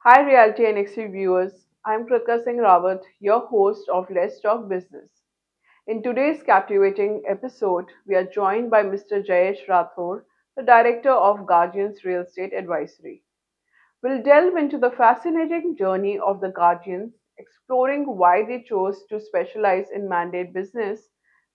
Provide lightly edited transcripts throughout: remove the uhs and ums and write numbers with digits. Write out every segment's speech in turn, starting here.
Hi, RealtyNXT viewers. I'm Kritika Singh Rawat, your host of Let's Talk Business. In today's captivating episode, we are joined by Mr. Jayesh Rathod, the Director of Guardians Real Estate Advisory. We'll delve into the fascinating journey of the Guardians, exploring why they chose to specialize in mandate business.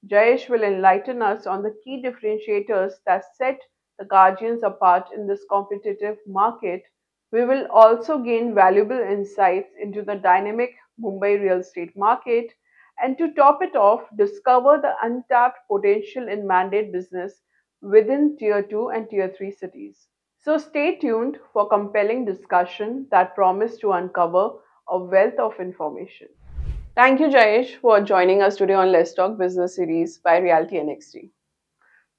Jayesh will enlighten us on the key differentiators that set the Guardians apart in this competitive market. We will also gain valuable insights into the dynamic Mumbai real estate market and to top it off, discover the untapped potential in mandate business within Tier 2 and Tier 3 cities. So stay tuned for compelling discussion that promise to uncover a wealth of information. Thank you, Jayesh, for joining us today on Let's Talk Business series by Realty NXT.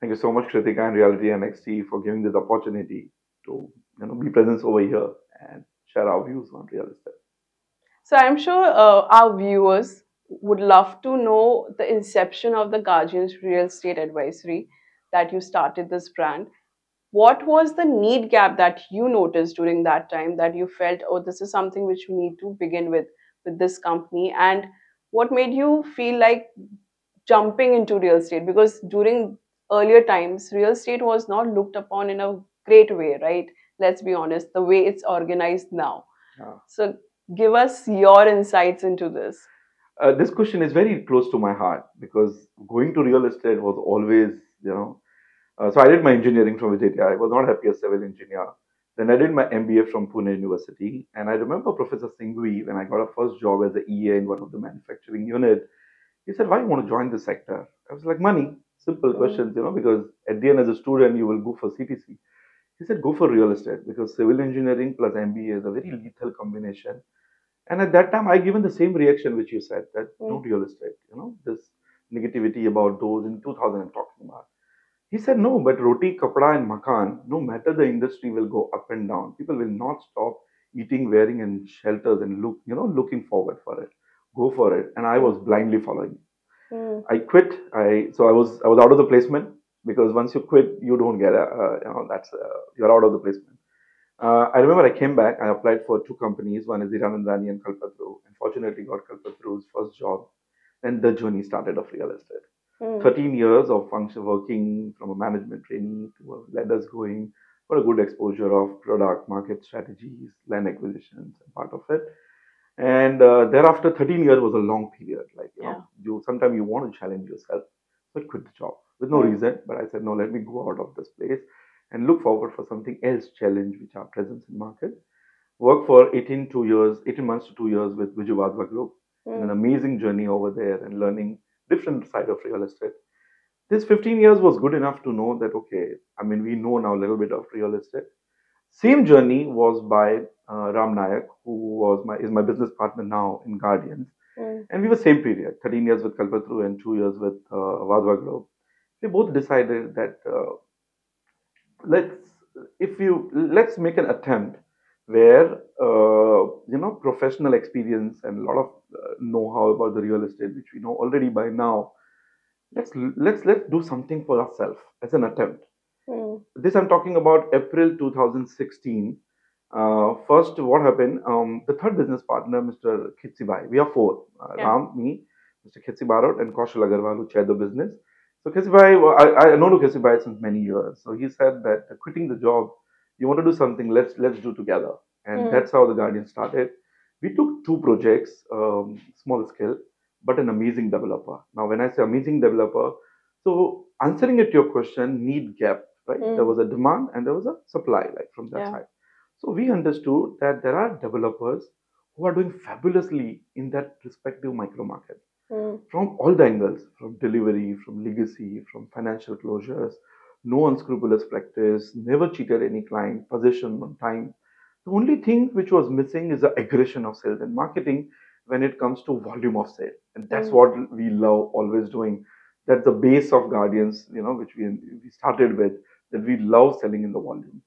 Thank you so much, Kritika and Reality NXT, for giving this opportunity to be present over here and share our views on real estate. So I'm sure our viewers would love to know the inception of the Guardians Real Estate Advisory that you started this brand. What was the need gap that you noticed during that time that you felt, oh, this is something which we need to begin with this company? And what made you feel like jumping into real estate? Because during earlier times, real estate was not looked upon in a great way, right? Let's be honest, the way it's organized now. Yeah. So give us your insights into this. This question is very close to my heart because going to real estate was always. So I did my engineering from Vijayanagar. I was not happy as civil engineer. Then I did my MBA from Pune University, and I remember Professor Singhvi when I got a first job as an EA in one of the manufacturing unit. He said, "Why you want to join this sector?" I was like, "Money." Simple questions, because at the end, as a student, you will go for CTC. He said, "Go for real estate because civil engineering plus MBA is a very lethal combination." And at that time, I given the same reaction which you said that no real estate, this negativity about those in 2000 I'm talking about. He said, "No, but roti, kapda, and makan, no matter the industry will go up and down. People will not stop eating, wearing, and shelters and looking forward for it. Go for it." And I was blindly following. I quit. I was out of the placement because once you quit, you don't get that's you're out of the placement. I remember I came back. I applied for two companies. One is Hiranandani and Kalpataru. Unfortunately, got Kalpataru's first job. And the journey started of real estate. 13 years of function working from a management trainee to a led us going for a good exposure of product, market strategies, land acquisitions, and part of it. And thereafter, 13 years was a long period. Like, you sometimes you want to challenge yourself. So I quit the job with no reason. But I said, no, let me go out of this place and look forward for something else challenge which our presence in market. Worked for 18 months to 2 years with Vijay Vadva Group. An amazing journey over there and learning different side of real estate. This 15 years was good enough to know that, okay, I mean, we know now a little bit of real estate. Same journey was by Ram Nayak, who is my business partner now in Guardians. And we were same period, 13 years with Kalpataru and 2 years with Vadva Group. We both decided that let's let's make an attempt where professional experience and a lot of know-how about the real estate which we know already by now, let's do something for ourselves as an attempt. This I'm talking about April 2016. First, what happened? The third business partner, Mr. Khitsibai, we are four: Ram, me, Mr. Khitsibarot, and Kaushal Agarwal, who chair the business. So Khitsibai, I know Khitsibai since many years. So he said that quitting the job, you want to do something, let's do together. And that's how the Guardian started. We took two projects, small scale, but an amazing developer. Now, when I say amazing developer, so answering it to your question, need gap, right? There was a demand and there was a supply, like from that side. So we understood that there are developers who are doing fabulously in that respective micro market from all the angles, from delivery, from legacy, from financial closures, no unscrupulous practice, never cheated any client, position on time. The only thing which was missing is the aggression of sales and marketing when it comes to volume of sale. And that's what we love always doing. That's the base of Guardians, which we started with, that we love selling in the volume.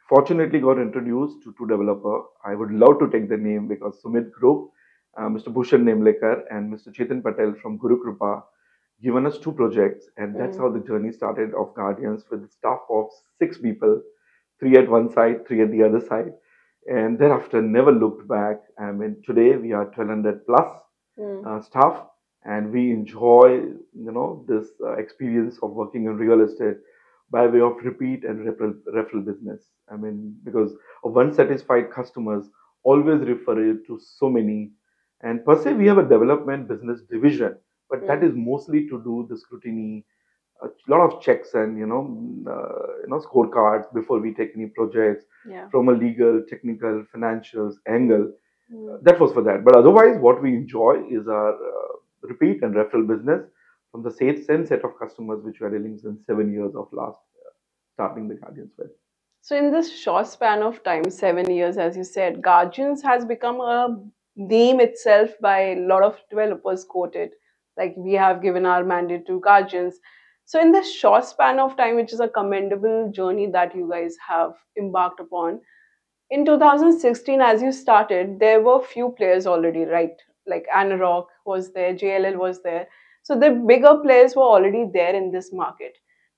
Fortunately, got introduced to two developer. I would love to take the name because Sumit Group, Mr. Bhushan Nemlekar and Mr. Chetan Patel from Guru Krupa given us two projects, and that's how the journey started of Guardians with a staff of 6 people, three at one side, three at the other side. and thereafter never looked back. I mean, today we are 1200 plus Mm. staff, and we enjoy, this experience of working in real estate by way of repeat and referral business. I mean, because of unsatisfied customers always refer it to so many. And per se, we have a development business division, but that Mm. is mostly to do the scrutiny, a lot of checks and scorecards before we take any projects Yeah. from a legal, technical, financials angle. Mm. That was for that. But otherwise, what we enjoy is our repeat and referral business from the same set of customers which we are dealing since 7 years of last starting the Guardians with. So, in this short span of time, 7 years, as you said, Guardians has become a name itself by a lot of developers quoted. Like we have given our mandate to Guardians. So, in this short span of time, which is a commendable journey that you guys have embarked upon, in 2016, as you started, there were few players already, right? Like Anarok was there, JLL was there. So the bigger players were already there in this market.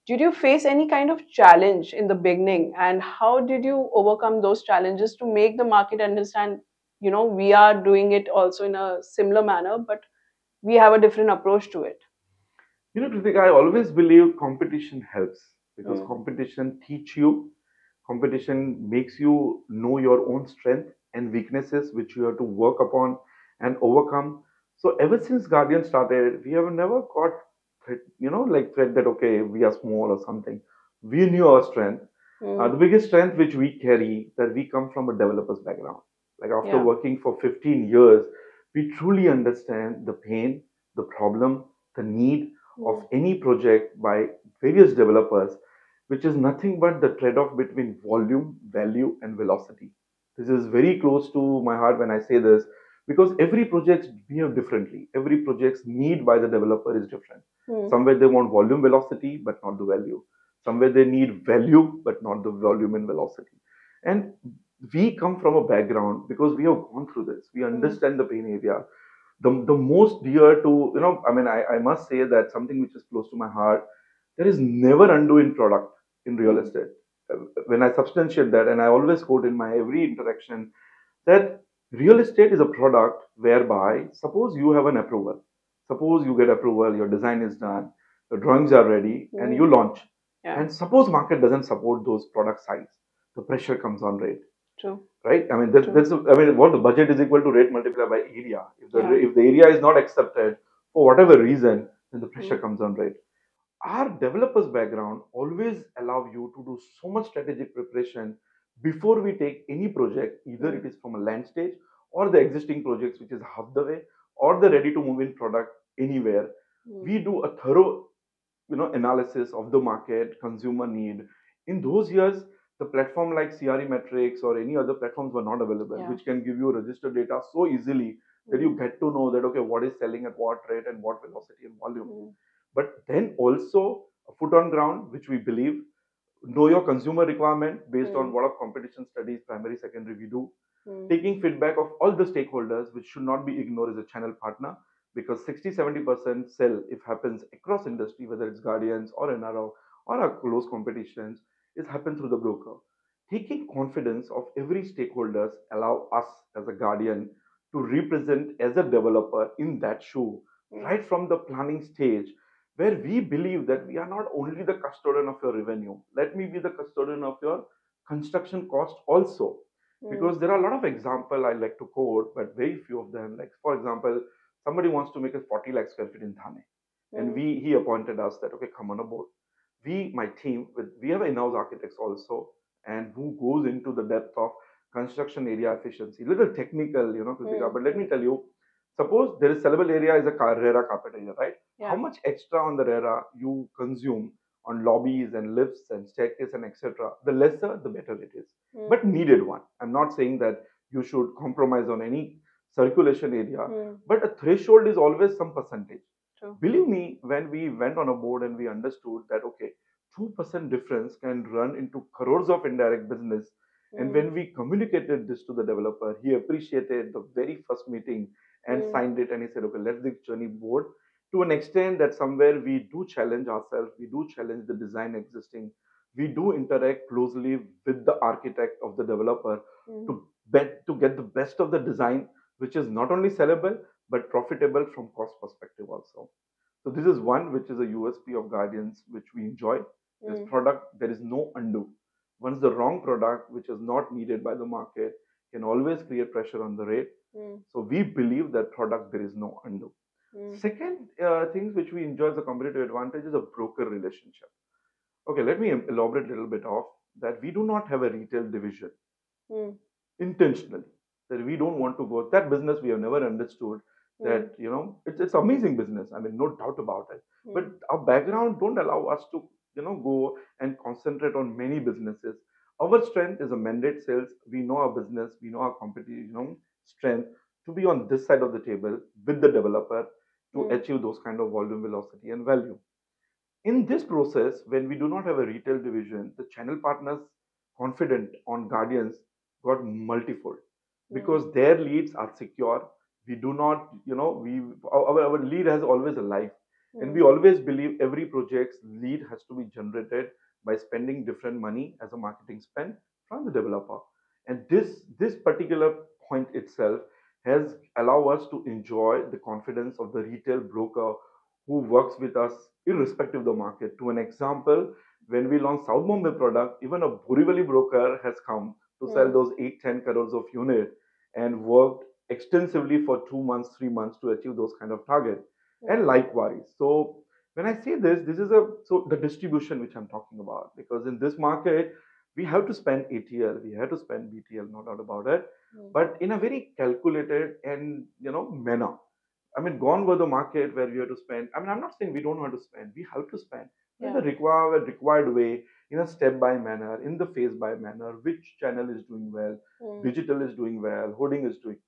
Did you face any kind of challenge in the beginning, and how did you overcome those challenges to make the market understand, we are doing it also in a similar manner, but we have a different approach to it? Kritika, I always believe competition helps because Mm. competition teach you, competition makes you know your own strength and weaknesses which you have to work upon and overcome. So ever since Guardian started, we have never got like threat that okay, we are small or something. We knew our strength. Mm. The biggest strength which we carry that we come from a developer's background. Like after Yeah. working for 15 years, we truly understand the pain, the problem, the need of Mm. any project by various developers, which is nothing but the trade-off between volume, value, and velocity. This is very close to my heart when I say this because every project behave differently. Every project's need by the developer is different. Mm. Somewhere they want volume velocity, but not the value. Somewhere they need value, but not the volume and velocity. And we come from a background because we have gone through this. We Mm. understand the pain area. The most dear to, I mean, I must say that something which is close to my heart, there is never undo in product in real Mm. estate. When I substantiate that, and I always quote in my every interaction that real estate is a product whereby suppose you have an approval, suppose you get approval, your design is done, your drawings are ready, and Mm. you launch. Yeah. And suppose market doesn't support those product size, the pressure comes on rate, True. right? I mean, that's I mean, what the budget is equal to rate multiplied by area. Yeah. If the area is not accepted for whatever reason, then the pressure Mm. comes on rate. Our developers background always allow you to do so much strategic preparation before we take any project, either Mm. it is from a land stage or the existing projects which is half the way or the ready to move in product anywhere. Mm. We do a thorough analysis of the market, consumer need. In those years, the platform like CRE metrics or any other platforms were not available, Yeah. which can give you registered data so easily that you Mm. get to know that okay, what is selling at what rate and what velocity and volume. Mm. But then also a foot on ground, which we believe, know your consumer requirement based on Mm. what of competition studies, primary, secondary we do, Mm. taking feedback of all the stakeholders, which should not be ignored as a channel partner, because 60-70% sell, if happens across industry, whether it's Guardians or NRO or our close competitions, is happen through the broker. Taking confidence of every stakeholders allow us as a Guardian to represent as a developer in that shoe, Mm. right from the planning stage, where we believe that we are not only the custodian of your revenue, let me be the custodian of your construction cost also, Mm. because there are a lot of example I like to quote, but very few of them. Like for example, somebody wants to make a 40 lakh square feet in Thane, and Mm. he appointed us that okay, come on a board. My team, we have in-house architects also, and who goes into the depth of construction area efficiency, little technical, Kritika. Mm. But let me Mm. tell you, suppose there is sellable area is a RERA carpet area, right? How Yeah. much extra on the RERA you consume on lobbies and lifts and staircase and etc. The lesser, the better it is, Mm. but needed one. I'm not saying that you should compromise on any circulation area, Mm. but a threshold is always some percentage. True. Believe me, when we went on a board and we understood that okay, 2% difference can run into crores of indirect business. And Mm. when we communicated this to the developer, he appreciated the very first meeting and Mm. signed it. And he said, okay, let's this journey board to an extent that somewhere we do challenge ourselves, we do challenge the design existing, we do interact closely with the architect of the developer Mm. to to get the best of the design, which is not only sellable but profitable from cost perspective also. So this is one which is a USP of Guardians, which we enjoy. This product, there is no undo. Once the wrong product, which is not needed by the market, can always create pressure on the rate. So we believe that product there is no undo. Second things which we enjoy as a competitive advantage is a broker relationship. Okay, let me elaborate a little bit of that. We do not have a retail division intentionally. That we don't want to go that business. We have never understood that it's amazing business. I mean, no doubt about it. But our background don't allow us to go and concentrate on many businesses. Our strength is a mandate sales. We know our business. We know our competitive strength to be on this side of the table with the developer to achieve those kind of volume, velocity, and value. In this process, when we do not have a retail division, the channel partners confident on Guardians got multifold because their leads are secure. We do not, our lead has always a life. And we always believe every project's lead has to be generated by spending different money as a marketing spend from the developer. And this particular point itself has allowed us to enjoy the confidence of the retail broker who works with us irrespective of the market. To an example, when we launched South Mumbai product, even a Borivali broker has come to sell those 8-10 crores of unit and worked extensively for 2 months, 3 months to achieve those kind of target. And likewise. So when I say this is the distribution which I'm talking about, because in this market, we have to spend ATL, we have to spend BTL, no doubt about it, but in a very calculated and manner. I mean, gone were the market where we have to spend. I mean, I'm not saying we don't want to spend. We have to spend in the required way, in a step by manner, in the phase by manner. Which channel is doing well? Digital is doing well. Hoarding is doing.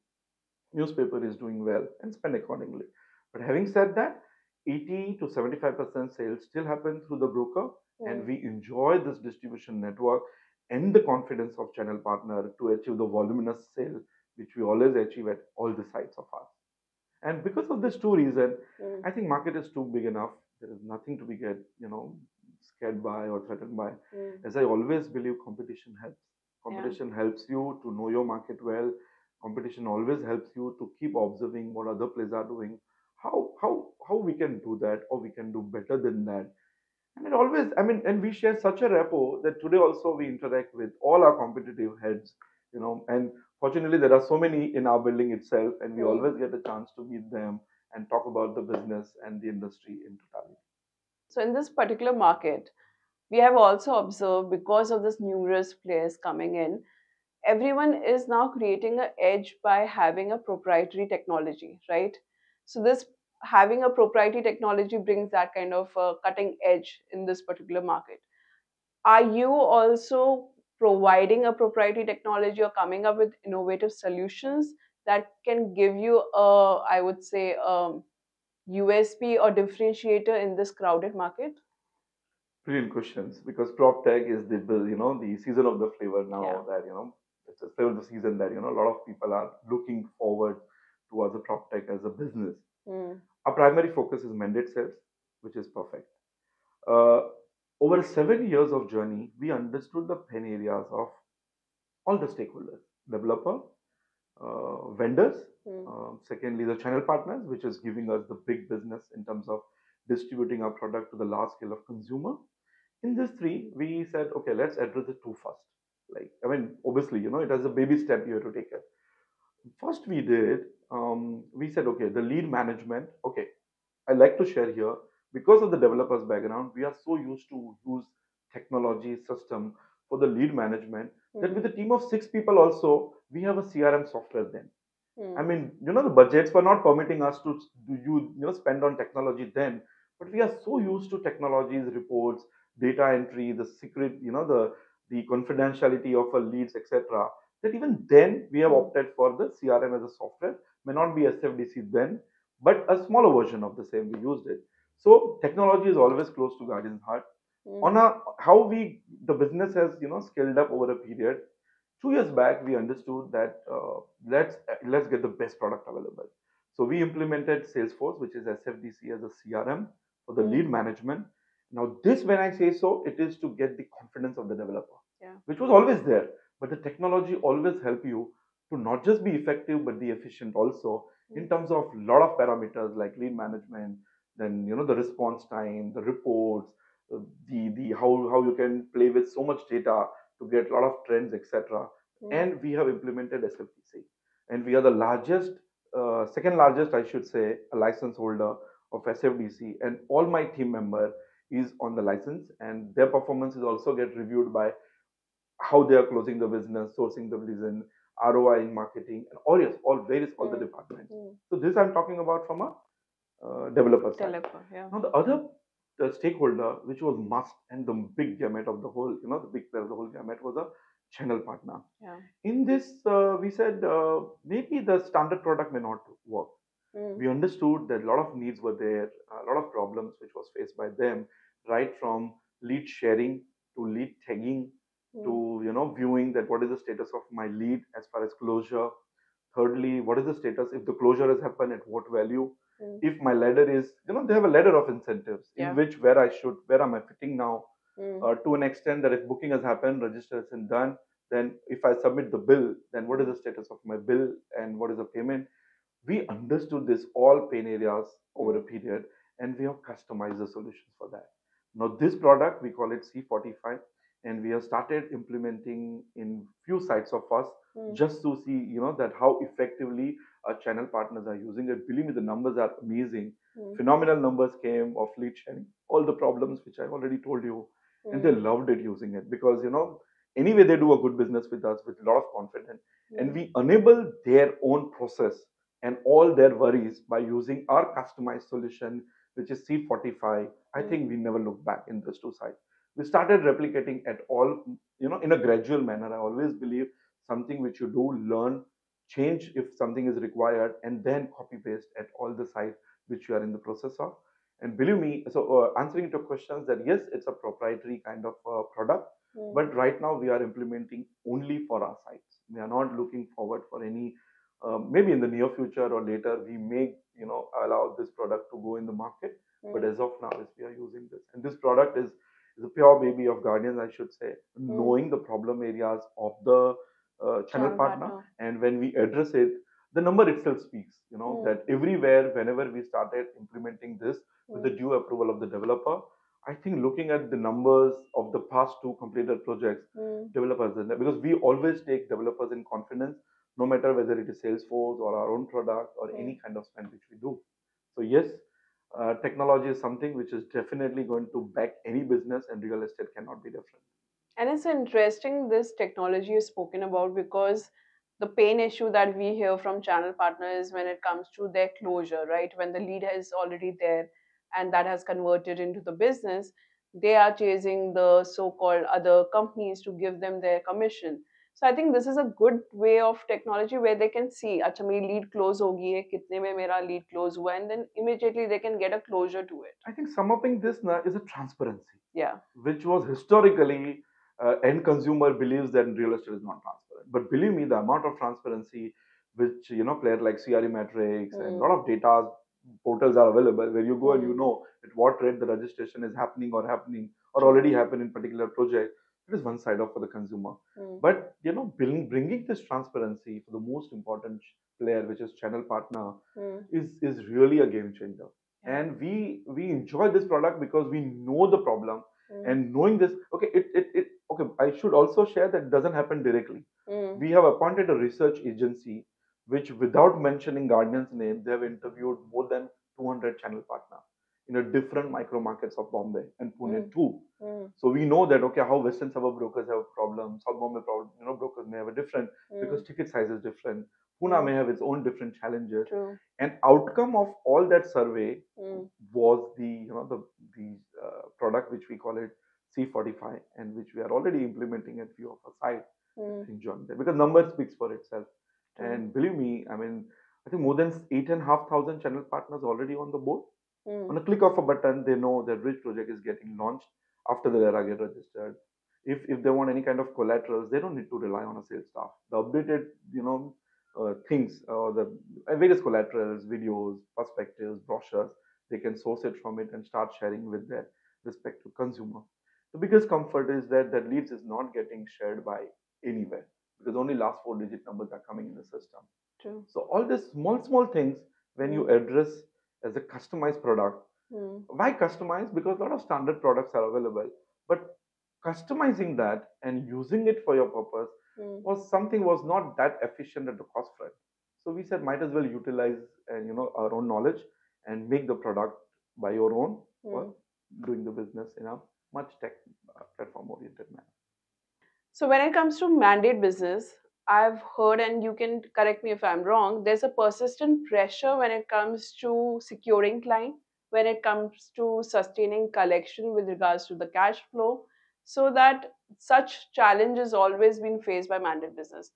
Newspaper is doing well, and spend accordingly. But having said that, 80 to 75% sales still happen through the broker, and we enjoy this distribution network and the confidence of channel partner to achieve the voluminous sale, which we always achieve at all the sites of ours. And because of this two reason, I think market is too big enough. There is nothing to be scared by or threatened by. As I always believe, competition helps. Competition helps you to know your market well. Competition always helps you to keep observing what other players are doing. How we can do that, or we can do better than that. And it always, I mean, and we share such a rapport that today also we interact with all our competitive heads, and fortunately there are so many in our building itself, and we always get a chance to meet them and talk about the business and the industry in totality. So in this particular market, we have also observed, because of this numerous players coming in, everyone is now creating an edge by having a proprietary technology, right? So this having a proprietary technology brings that kind of cutting edge in this particular market. Are you also providing a proprietary technology or coming up with innovative solutions that can give you a, I would say, USP or differentiator in this crowded market? Brilliant questions, because prop tech is the season of the flavor now. That it's still the season that a lot of people are looking forward towards the prop tech as a business. Our primary focus is mandate sales, which is perfect. Uh, Over 7 years of journey, we understood the pain areas of all the stakeholders: developer, vendors, secondly, the channel partners, which is giving us the big business in terms of distributing our product to the large scale of consumer. In this three, we said, okay, let's address the two first. Like, I mean, obviously, it has a baby step you have to take it. First, we did, we said, okay, the lead management. Okay, I like to share here, because of the developer's background, we are so used to use technology system for the lead management that with a team of 6 people also, we have a CRM software then. I mean, the budgets were not permitting us to spend on technology then, but we are so used to technologies, reports, data entry, the secret, the confidentiality of our leads, etc. That even then we have opted for the CRM as a software. May not be SFDC then, but a smaller version of the same. We used it. So technology is always close to Guardian's heart. On how the business has scaled up over a period. 2 years back, we understood that let's get the best product available. So we implemented Salesforce, which is SFDC, as a CRM for the lead management. Now, this, when I say so, it is to get the confidence of the developer, which was always there. But the technology always help you to not just be effective but be efficient also in terms of a lot of parameters like lead management, then the response time, the reports, the how you can play with so much data to get a lot of trends, etc. And we have implemented SFDC, and we are the largest, second largest, I should say, a license holder of SFDC, and all my team member is on the license, and their performance is also get reviewed by how they are closing the business, sourcing the business, ROI in marketing, and all, yes, all various all the departments. So this I'm talking about from a developer side. Developer, yeah. Now the other the stakeholder, which was must and the big gamut of the whole, the big player of the whole gamut was a channel partner. Yeah. In this, we said maybe the standard product may not work. We understood that a lot of needs were there, a lot of problems which was faced by them, right from lead sharing to lead tagging to viewing that what is the status of my lead as far as closure. Thirdly, what is the status if the closure has happened at what value? If my ladder is, they have a ladder of incentives in which where am I fitting now? To an extent that if booking has happened, registration done, then if I submit the bill, then what is the status of my bill and what is the payment? We understood this all pain areas over a period, and we have customized the solutions for that. Now this product we call it C45, and we have started implementing in few sites of us just to see that how effectively our channel partners are using it. Believe me, the numbers are amazing. Phenomenal numbers came of lead sharing, all the problems which I already told you, and they loved it using it because anyway they do a good business with us with a lot of confidence, and we enable their own process and all their worries by using our customized solution, which is C45. I think we never look back in those two sides. We started replicating at all, in a gradual manner. I always believe something which you do, learn, change if something is required, and then copy paste at all the sites which you are in the process of. And believe me, so answering to questions that yes, it's a proprietary kind of product, but right now we are implementing only for our sites. We are not looking forward for any maybe in the near future or later we may allow this product to go in the market, but as of now is we are using this, and this product is a pure baby of guardians, I should say, knowing the problem areas of the channel partner, and when we address it, the number itself speaks, that everywhere whenever we started implementing this with the due approval of the developer, I think looking at the numbers of the past two completed projects, developers, because we always take developers in confidence, no matter whether it is Salesforce or our own product or any kind of spend which we do. So yes, technology is something which is definitely going to back any business, and real estate cannot be different. And it's interesting this technology is spoken about because the pain issue that we hear from channel partners when it comes to their closure, right? When the lead is already there and that has converted into the business, they are chasing the so-called other companies to give them their commission. So I think this is a good way of technology where they can see, अच्छा मेरी lead close होगी है, कितने में मेरा lead close हुआ, and then immediately they can get a closure to it. I think sum upping this now is a transparency. Yeah. Which was historically end consumer believes that real estate is not transparent. But believe me, the amount of transparency which players like CRE metrics and a lot of data portals are available where you go and at what rate the registration is happening or already happened in particular project. It is one side of for the consumer. But bringing this transparency for the most important player, which is channel partner, is really a game changer. And we enjoy this product because we know the problem, and knowing this, okay, okay, I should also share that it doesn't happen directly. We have appointed a research agency which, without mentioning Guardian's name, they have interviewed more than 200 channel partners in a different micro markets of Bombay and Pune too. So we know that okay, how Western suburb brokers have problems, how Bombay brokers may have a different because ticket size is different. Pune may have its own different challenges. True. And outcome of all that survey was the product which we call it C45, and which we are already implementing at few of our sites. Enjoying that because number speaks for itself. And believe me, I mean, I think more than 8,500 channel partners already on the board. On a click of a button, they know that which project is getting launched after the RERA get registered. If they want any kind of collaterals, they don't need to rely on a sales staff. The updated, things or the various collaterals, videos, perspectives, brochures, they can source it from it and start sharing with their respective consumer. The biggest comfort is that leads is not getting shared by anywhere because only last 4-digit numbers are coming in the system. True. So all these small things, when you address as a customized product, why customize? Because a lot of standard products are available, but customizing that and using it for your purpose was not that efficient at the cost front. So we said might as well utilize and our own knowledge and make the product by your own, or doing the business in a much tech platform oriented manner. So when it comes to mandate business, I've heard, and you can correct me if I'm wrong, there's a persistent pressure when it comes to securing client, when it comes to sustaining collection with regards to the cash flow, so that such challenge has always been faced by mandate business.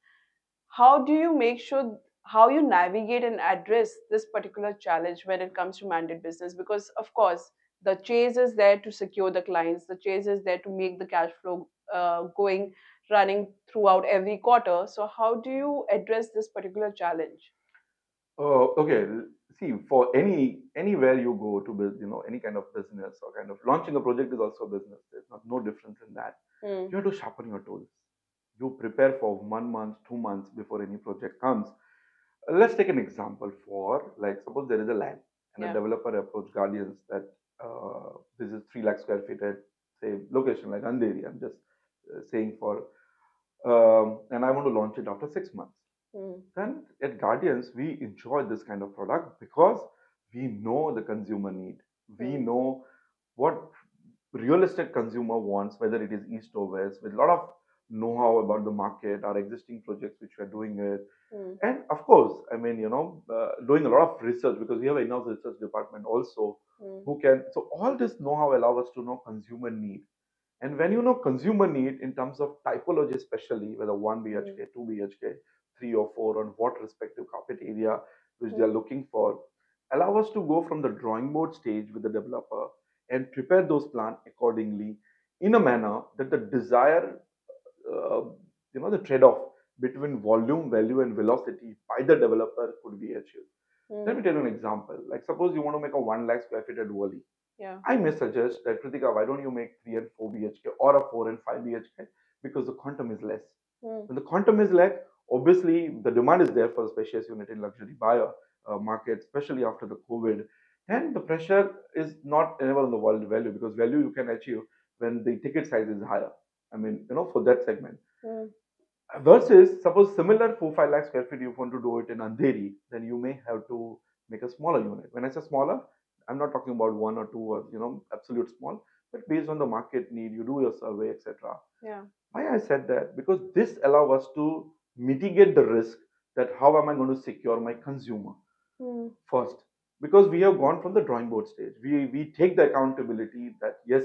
How do you make sure, how you navigate and address this particular challenge when it comes to mandate business? Because of course the chase is there to secure the clients, the chase is there to make the cash flow going, running throughout every quarter. So how do you address this particular challenge? Okay. See, for anywhere you go to build, any kind of business or kind of launching a project is also a business. There's no difference in that. You have to sharpen your tools. You prepare for 1 month, 2 months before any project comes. Let's take an example for, like, suppose there is a land and a developer approach Guardians that this is 3 lakh square feet at, say, location like Andheri. I'm just saying for, and I want to launch it after 6 months. Then at Guardians, we enjoy this kind of product because we know the consumer need. We know what real estate consumer wants, whether it is east or west, with a lot of know-how about the market, our existing projects which we are doing it. And of course, I mean, doing a lot of research, because we have an in-house research department also who can. So all this know-how allow us to know consumer need. And when you know consumer need in terms of typology, especially whether 1 BHK, 2 BHK, 3 or 4, on what respective carpet area which they are looking for, allow us to go from the drawing board stage with the developer and prepare those plans accordingly in a manner that the desired, the trade-off between volume, value, and velocity by the developer could be achieved. Let me tell you an example. Like, suppose you want to make a 1 lakh square feet at Wali. I may suggest that, Kritika, why don't you make 3 and 4 BHK or a 4 and 5 BHK, because the quantum is less. When the quantum is less, obviously the demand is there for a spacious unit in luxury buyer market, especially after the COVID. And the pressure is not ever on the world value, because value you can achieve when the ticket size is higher. I mean, for that segment. Versus, suppose similar 4-5 lakh square feet, you want to do it in Andheri, then you may have to make a smaller unit. When I say smaller, I'm not talking about 1 or 2 or absolute small, but based on the market need, you do your survey, etc. Why I said that? Because this allows us to mitigate the risk that how am I going to secure my consumer first, because we have gone from the drawing board stage. We take the accountability that yes,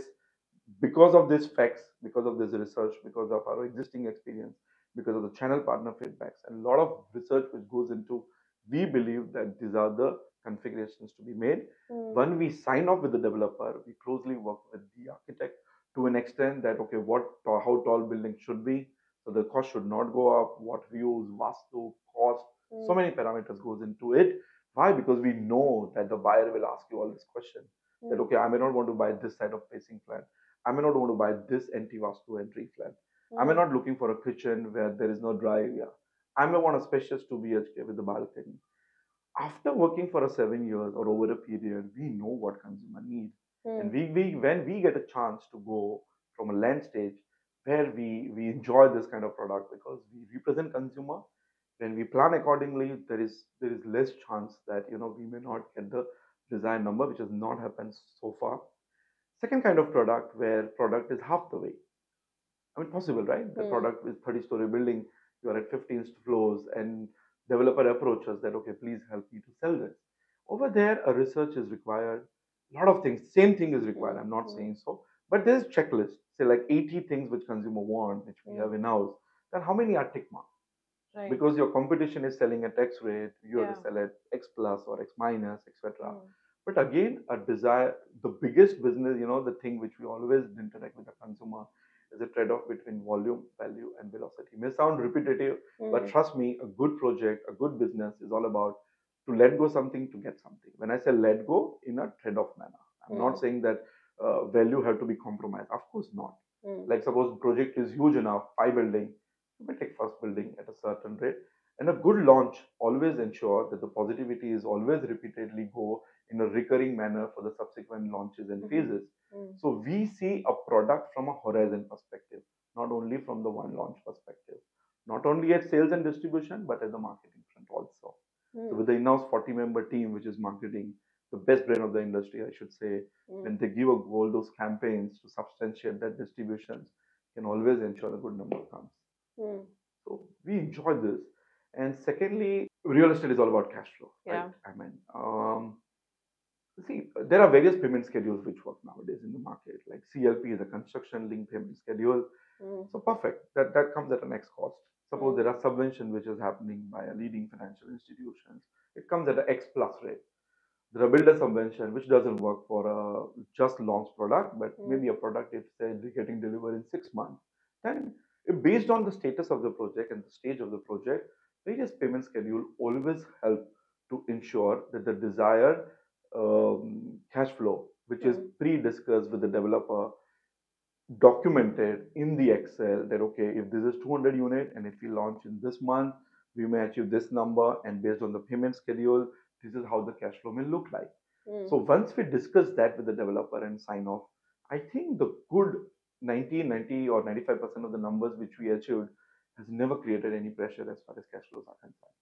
because of these facts, because of this research, because of our existing experience, because of the channel partner feedbacks, and a lot of research which goes into, we believe that these are the configurations to be made. When we sign off with the developer, we closely work with the architect to an extent that, okay, how tall building should be, so the cost should not go up, what views, vastu, cost, so many parameters goes into it. Why? Because we know that the buyer will ask you all this question, that okay, I may not want to buy this side of facing flat, I may not want to buy this anti-vastu entry flat. I may not looking for a kitchen where there is no dry area. I may want a spacious 2 BHK with a balcony. After working for a 7 years or over a period, we know what consumer need. And we when we get a chance to go from a land stage where we enjoy this kind of product, because we represent consumer, when we plan accordingly, there is less chance that we may not get the desired number, which has not happened so far. Second kind of product where product is half the way. I mean, possible, right? The product is 30-story building, you are at 15 floors, and developer approaches that, okay, please help me to sell this. Over there, a research is required. A lot of things, same thing is required. I'm not saying so, but there's checklist. Say like 80 things which consumer want, which we have in house. Then how many are tick marked? Because your competition is selling at X rate, you have to sell at X plus or X minus, etc. But again, a desire, the biggest business, the thing which we always interact with the consumer is a trade-off between volume, value, and velocity. It may sound repetitive, but trust me, a good project, a good business is all about to let go something to get something. When I say let go, in a trade-off manner, I'm not saying that value have to be compromised. Of course not. Like suppose project is huge enough, 5 building, You may take first building at a certain rate. And a good launch always ensure that the positivity is always repeatedly go in a recurring manner for the subsequent launches and phases. So we see a product from a horizon perspective, not only from the one launch perspective, not only at sales and distribution, but at the marketing front also. So with the in-house 40-member team, which is marketing, the best brain of the industry, I should say, when they give a goal, those campaigns to substantiate that distributions can always ensure a good number comes. So we enjoy this. And secondly, real estate is all about cash flow, right? I mean, see, there are various payment schedules which work nowadays in the market. Like CLP is a construction linked payment schedule. So perfect. That comes at an X cost. Suppose there are subvention which is happening by a leading financial institutions. It comes at an X plus rate. There are builder subvention which doesn't work for a just launched product, but maybe a product if say getting delivered in 6 months. Then based on the status of the project and the stage of the project, various payment schedule always help to ensure that the desired cash flow, which is pre-discussed with the developer, documented in the Excel that okay, if this is 200 unit and if we launch in this month, we may achieve this number, and based on the payment schedule, this is how the cash flow may look like. So once we discuss that with the developer and sign off, I think the good 90 or 95% of the numbers which we achieved has never created any pressure as far as cash flows are concerned,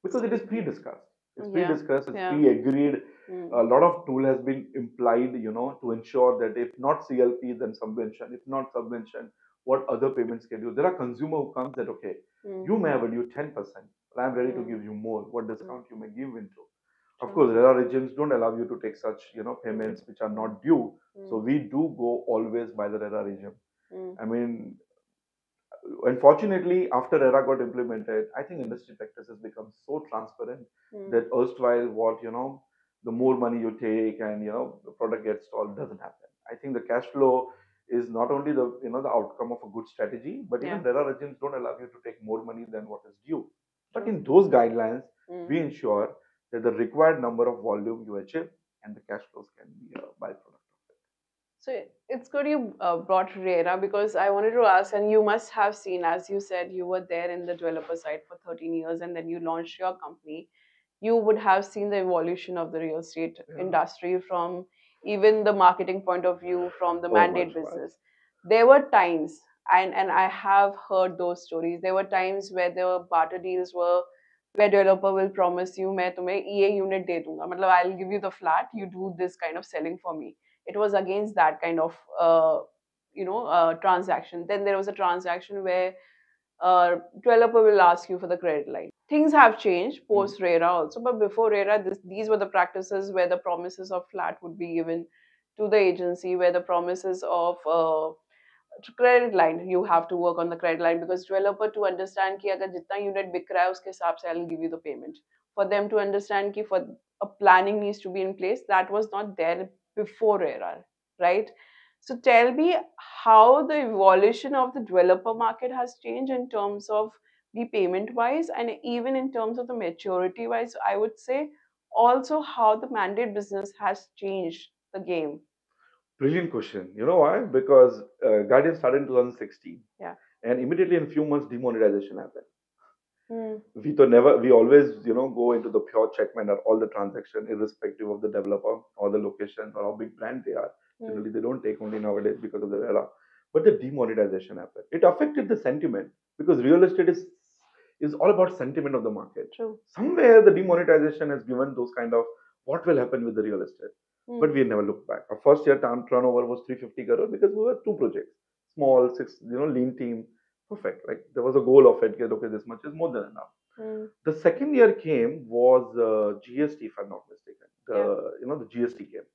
because it is pre-discussed. It's pre-discussed, it's pre-agreed. A lot of tool has been implied, to ensure that if not CLP, then subvention. If not subvention, what other payment schedule? There are consumer who comes that okay, you may have due 10%, but I'm ready to give you more. What discount you may give into? Of course, RERA regimes don't allow you to take such, payments which are not due. So we do go always by the RERA regime. I mean, unfortunately, after ERA got implemented, I think industry practice has become so transparent that erstwhile what the more money you take and the product gets stalled doesn't happen. I think the cash flow is not only the the outcome of a good strategy, but even ERA regimes don't allow you to take more money than what is due. But in those guidelines, we ensure that the required number of volume you achieve and the cash flows can be a byproduct. So it's good you brought RERA, because I wanted to ask, and you must have seen, as you said, you were there in the developer side for 13 years and then you launched your company. You would have seen the evolution of the real estate industry from even the marketing point of view, from the mandate business. There were times, and I have heard those stories. There were times where the barter deals were where developer will promise you, मैं तुम्हें ये unit दे दूंगा, मतलब I'll give you the flat, you do this kind of selling for me. It was against that kind of transaction. Then there was a transaction where developer will ask you for the credit line. Things have changed post RERA also, but before RERA, these were the practices where the promises of flat would be given to the agency, where the promises of credit line, you have to work on the credit line, because developer to understand कि अगर जितना unit बिक रहा है उसके हिसाब से I'll give you the payment. For them to understand कि for a planning needs to be in place, that was not there before RERA, right? So tell me how the evolution of the developer market has changed in terms of the payment wise, and even in terms of the maturity wise, I would say. Also, how the mandate business has changed the game. Brilliant question. You know why? Because Guardian started in 2016. Yeah. And immediately in a few months, demonetization happened. We always, go into the pure check manner, all the transaction, irrespective of the developer or the location or how big brand they are. Generally, they don't take only nowadays because of the era. But the demonetization happened. It affected the sentiment, because real estate is all about sentiment of the market. True. Somewhere the demonetization has given those kind of what will happen with the real estate. But we never looked back. Our first year turnover was 350 crore because we were two projects, small, six, lean team, perfect. Like there was a goal of it. Okay, this much is more than enough. The second year came was GST, if I'm not mistaken. The GST came,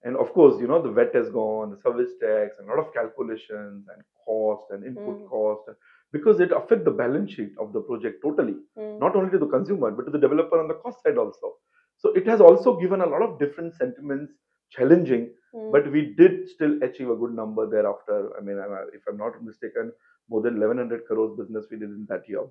and of course, the VAT has gone, the service tax, and a lot of calculations and cost and input cost, because it affects the balance sheet of the project totally, not only to the consumer but to the developer on the cost side also. So it has also given a lot of different sentiments, challenging, but we did still achieve a good number thereafter. I mean, if I'm not mistaken, more than 1100 crores business we did in that year.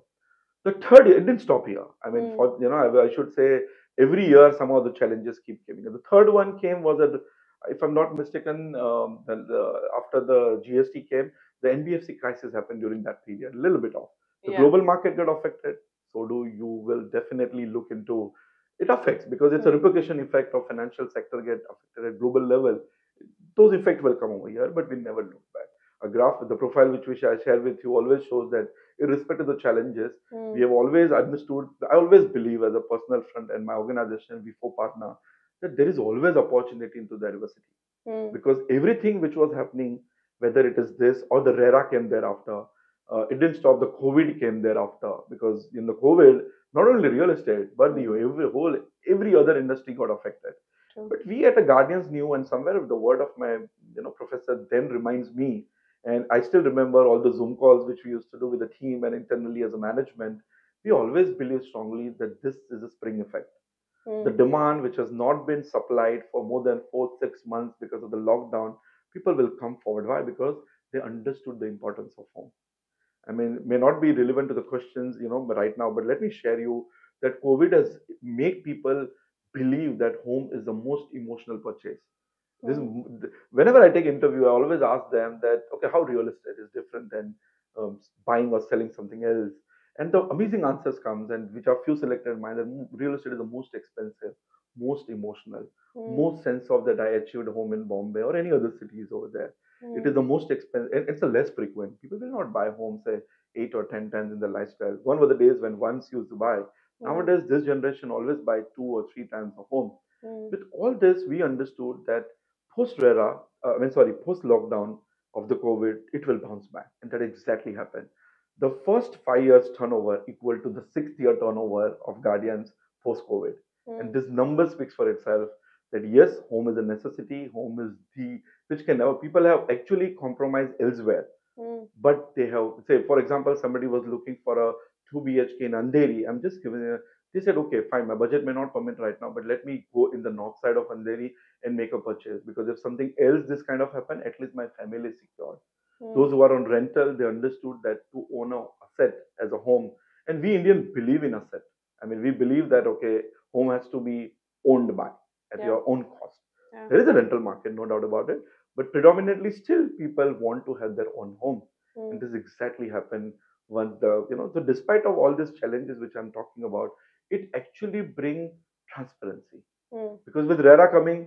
The third year, it didn't stop here. I mean, I should say every year some of the challenges keep coming. And the third one came was that, if I'm not mistaken, after the GST came, the NBFC crisis happened during that period, a little bit of. The Yeah. global market got affected, so do you will definitely look into it affects because it's a Hmm. repercussion effect of financial sector get affected at global level. Those effects will come over here, but we never look back. A graph, the profile which we share with you always shows that irrespective of the challenges, we Hmm. have always understood, I always believe as a personal front and my organization, before partner, that there is always opportunity into diversity Hmm. because everything which was happening, whether it is this or the RERA came thereafter, it didn't stop. The COVID came thereafter because in the COVID, not only real estate but the Hmm. every other industry got affected. True. But we at the Guardians knew, and somewhere the word of my professor then reminds me, and I still remember all the Zoom calls which we used to do with the team and internally as a management. We always believe strongly that this is a spring effect. The Hmm. demand which has not been supplied for more than 4 6 months because of the lockdown, people will come forward. Why? Because they understood the importance of home. I mean, may not be relevant to the questions, right now, but let me share you that COVID has make people believe that home is the most emotional purchase. This Hmm. whenever I take interview, I always ask them that okay, how real estate is different than buying or selling something else, and the amazing answers comes, and which are few selected mine. That real estate is the most expensive, most emotional, Hmm. most sense of that I achieved home in Bombay or any other cities over there. It Hmm. is the most expensive, and it's the less frequent. People will not buy homes say 8 or 10 times in their lifestyle. Gone were the days when once used to buy. Hmm. Nowadays, this generation always buy 2 or 3 times a home. Hmm. With all this, we understood that post lockdown of the COVID, it will bounce back, and that exactly happened. The first 5 years turnover equal to the sixth year turnover of Guardians post COVID, and Hmm. this number speaks for itself. That yes, home is a necessity. Home is the which can never people have actually compromised elsewhere, Hmm. but they have say for example somebody was looking for a 2 BHK in Andheri. I'm just giving a, they said okay fine, my budget may not permit right now, but let me go in the north side of Andheri and make a purchase because if something else this kind of happen, at least my family is secured. Hmm. Those who are on rental, they understood that to own a asset as a home, and we Indians believe in asset. I mean, we believe that okay, home has to be owned by at Yeah. your own cost. Yeah. There is a rental market, no doubt about it, but predominantly still people want to have their own home, Hmm. and this exactly happened once the so despite of all these challenges which I'm talking about, it actually bring transparency Hmm. because with RERA coming,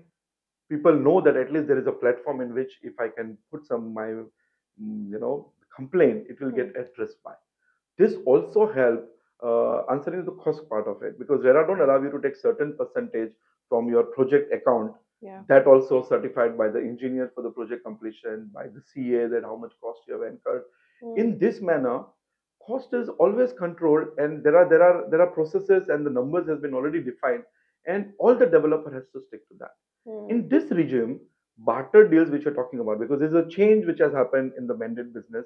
people know that at least there is a platform in which if I can put some my complaint, it will Hmm. get addressed by. This also help answering the cost part of it because RERA don't allow you to take certain percentage from your project account. Yeah. That also certified by the engineer for the project completion, by the CA that how much cost you have incurred. Hmm. In this manner, cost is always controlled, and there are processes and the numbers has been already defined, and all the developer has to stick to that. Hmm. In this regime, barter deals which you're talking about, because there's a change which has happened in the mandate business.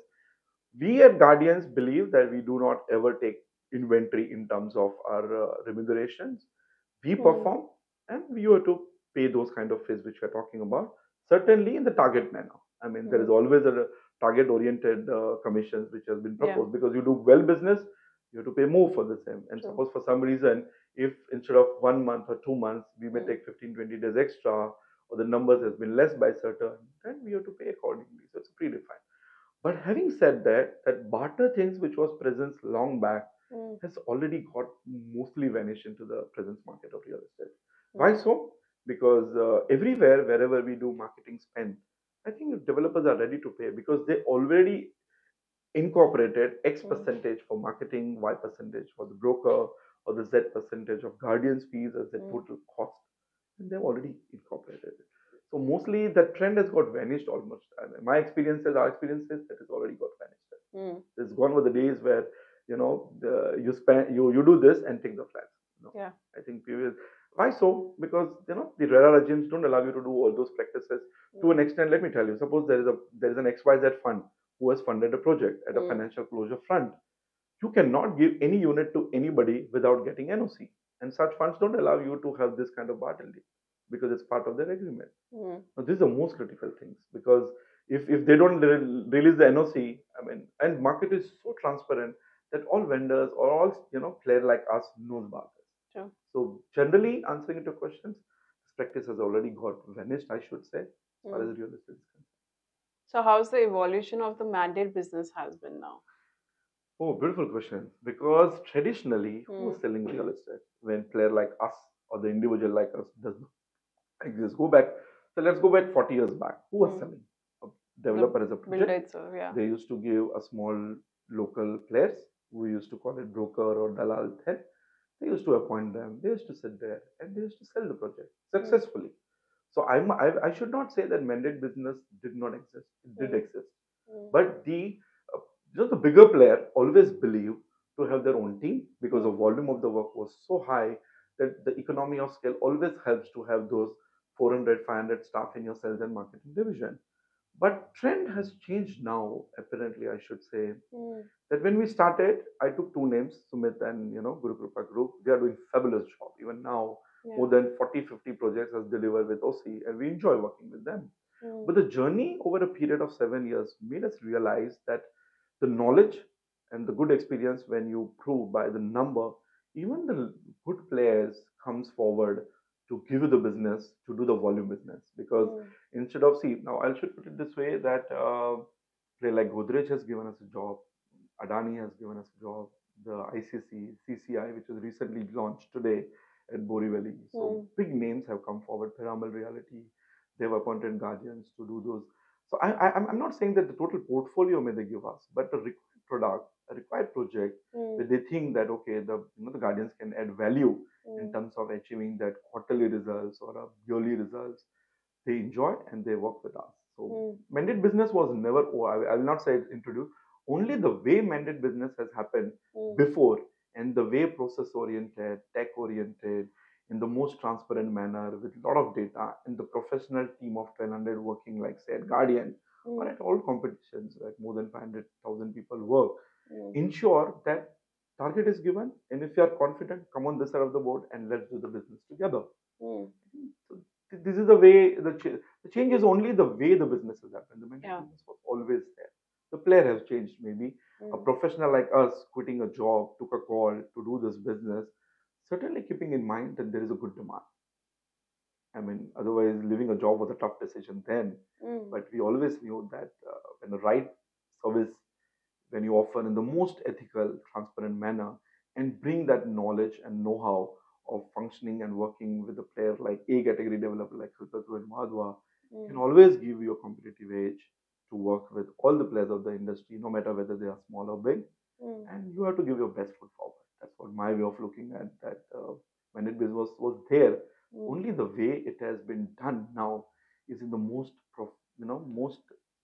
We at Guardians believe that we do not ever take inventory in terms of our remunerations. We Hmm. perform, and we have to pay those kind of fees which we're talking about, certainly in the target manner. I mean, there is Hmm. always a target oriented commissions which has been Yeah. proposed because you do well business, you have to pay more for the same. And True. suppose for some reason, if instead of 1 month or 2 months, we may Hmm. take 15-20 days extra, or the numbers has been less by certain, then we have to pay accordingly. So it's predefined. But having said that, that barter things which was present long back Hmm. has already got mostly vanished into the presence market of real estate. Hmm. Why so? Because everywhere, wherever we do marketing spend, I think developers are ready to pay because they already incorporated X Hmm. percentage for marketing, Y percentage for the broker, or the Z percentage of guardians fees as the Hmm. total cost, and they've already incorporated it. So mostly the trend has got vanished almost. And my experiences, our experiences, that has already got vanished. Hmm. It's gone were the days where you spend you do this and take the flats. Yeah. I think previous. Why so? Because the RERA regimes don't allow you to do all those practices to Hmm. an extent. Let me tell you. Suppose there is an XYZ fund who has funded a project at a Hmm. financial closure front. You cannot give any unit to anybody without getting NOC, and such funds don't allow you to have this kind of barter deal because it's part of their agreement. Hmm. Now, these are most critical things because if they don't release the NOC, I mean, and market is so transparent that all vendors or all player like us knows about this. True. So generally, answering to questions, this practice has already got vanished, I should say, as far Hmm. as real estate is concerned. So how's the evolution of the mandate business has been now? Oh, beautiful question. Because traditionally, who was Hmm. selling real estate when player like us or the individual like us does not exist? Go back. So let's go back 40 years back. Who was Hmm. selling? A The developer as a builder project. itself, yeah. They used to give a small local players. We used to call it broker or dalal. They used to appoint them. They used to sit there and they used to sell the project Hmm. successfully. So I should not say that mandate business did not exist. It did Hmm. exist, Hmm. but uh, the bigger player always believed to have their own team because the Hmm. volume of the work was so high that the economy of scale always helps to have those 400, 500 staff in your sales and marketing division. But trend has changed now. Apparently, I should say Hmm. that when we started, I took two names, Sumit and Guru Kripa Group. They are doing fabulous job. Even now, more Yeah. than 40, 50 projects has delivered with OC, and we enjoy working with them. Hmm. But the journey over a period of 7 years made us realize that the knowledge and the good experience, when you prove by the number, even the good players comes forward to give you the business to do the volume business. Because Hmm. instead of, see, now I should put it this way, that play like Godrej has given us a job, Adani has given us a job, the ICC, CCI, which was recently launched today at Borivali. So Hmm. big names have come forward. Piramal Reality, they've appointed guardians to do those. So I'm not saying that the total portfolio may they give us, but the required product, a required project, Hmm. where they think that okay, the guardians can add value in Hmm. terms of achieving that quarterly results or a yearly results, they enjoy and they work with us. So Hmm. mandate business was never, oh, I will not say it's introduced. Only the way mandate business has happened Hmm. before and the way process oriented, tech oriented, in the most transparent manner with a lot of data and the professional team of 1,200 working like say at Guardian or Hmm. at all competitions like more than 500,000 people work, Hmm. ensure that target is given and if you are confident, come on this side of the board and let's do the business together. Hmm. So this is the way the change is only the way the business has happened. The mental Yeah. business was always there. The player has changed. Maybe a Hmm. professional like us quitting a job took a call to do this business, certainly keeping in mind that there is a good demand. I mean, otherwise, leaving a job was a tough decision then. Hmm. But we always knew that when the right service, when you offer in the most ethical, transparent manner, and bring that knowledge and know-how of functioning and working with a player like a category developer like Hrithatu and Madhwa, can Hmm. always give you a competitive edge to work with all the players of the industry, no matter whether they are small or big. Hmm. And you have to give your best foot forward. That's what my way of looking at that. When it was there, Hmm. only the way it has been done now is in the most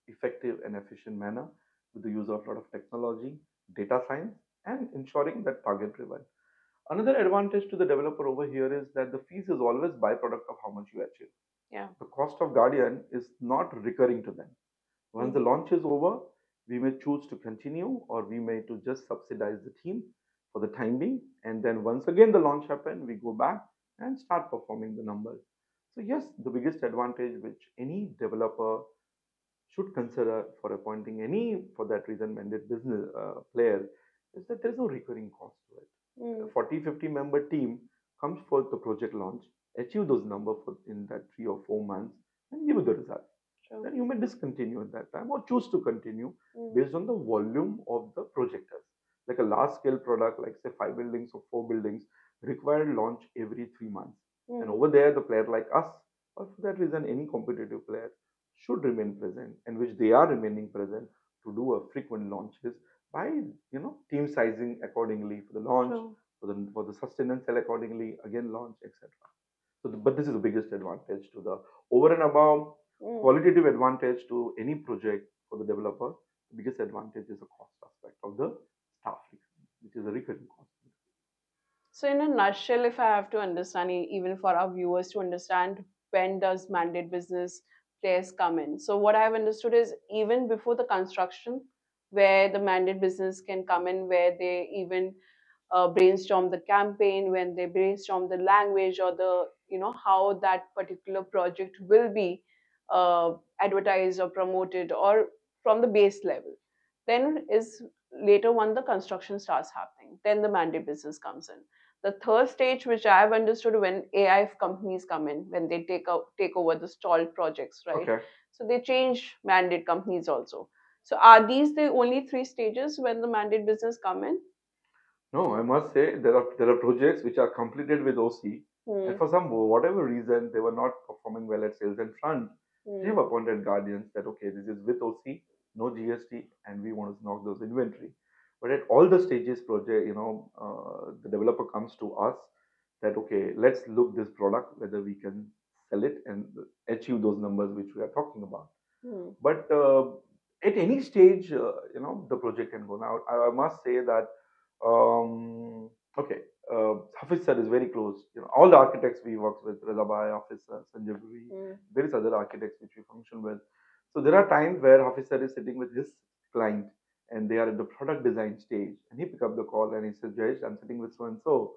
effective and efficient manner with the use of a lot of technology, data science, and ensuring that target driven. Another advantage to the developer over here is that the fees is always byproduct of how much you achieve. Yeah. The cost of Guardian is not recurring to them. Once Hmm. the launch is over, we may choose to continue or we may to just subsidize the team for the time being. And then once again the launch happen, we go back and start performing the numbers. So yes, the biggest advantage which any developer should consider for appointing any, for that reason, mandate business player is that there is no recurring cost to it. A Hmm. 40, 50 member team comes for the project launch, achieve those numbers for in that 3 or 4 months, and give you the result. Sure. Then you may discontinue at that time or choose to continue Hmm. based on the volume of the projectors. Like a large scale product, like say 5 buildings or 4 buildings, required launch every 3 months. And Hmm. over there, the player like us, or for that reason, any competitive player should remain present, and which they are remaining present to do a frequent launches by team sizing accordingly for the launch, Sure. for the sustenance sell accordingly, again launch, etc. So, but this is the biggest advantage to the over and above Hmm. qualitative advantage to any project for the developer. The biggest advantage is the cost aspect of the staff, which is a recurring cost. So, in a nutshell, if I have to understand, even for our viewers to understand, when does mandate business players come in? So, what I've understood is even before the construction, where the mandate business can come in, where they even brainstorm the campaign, when they brainstorm the language or the how that particular project will be advertised or promoted, or from the base level. Then is later when the construction starts happening, then the mandate business comes in. The third stage, which I have understood, when AI companies come in, when they take over the stalled projects, right? Okay. So they change mandate companies also. So are these the only three stages when the mandate business come in? No, I must say there are projects which are completed with OC, and Hmm. for some whatever reason they were not performing well at sales and front. They Hmm. have appointed guardians that okay, this is with OC, no GST, and we want to knock those inventory. But at all the stages, project, the developer comes to us that okay, let's look this product whether we can sell it and achieve those numbers which we are talking about. Hmm. But at any stage, the project can go. Now, I must say that, okay, Hafiz sir is very close. All the architects we work with, Reza Bhai, Hafiz sir, Sanjay Bhai, Hmm. various other architects which we function with. So there are times where Hafiz sir is sitting with his client and they are at the product design stage, and he pick up the call and he says, Jayesh, I'm sitting with so and so.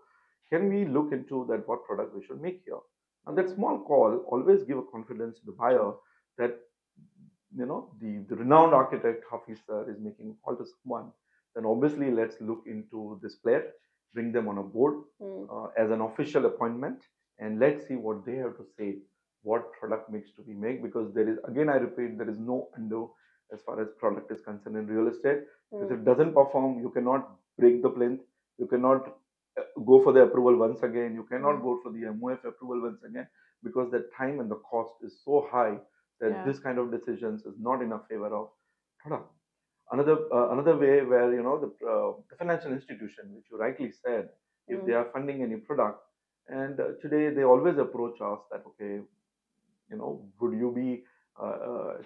Can we look into that? What product we should make here? Now that Hmm. small call always give a confidence to the buyer that the renowned architect Hafiz sir is making a call to someone, then obviously let's look into this player, bring them on a board Hmm. as an official appointment, and let's see what they have to say, what product mix to be made, because there is, again I repeat, there is no undo as far as product is concerned in real estate. If Hmm. it doesn't perform, you cannot break the plinth, you cannot go for the approval once again, you cannot Hmm. go for the MOF approval once again, because the time and the cost is so high that Yeah. this kind of decisions is not in a favor of product. Another way where the financial institution, which you rightly said, if Hmm. they are funding any product, and today they always approach us that okay, would you be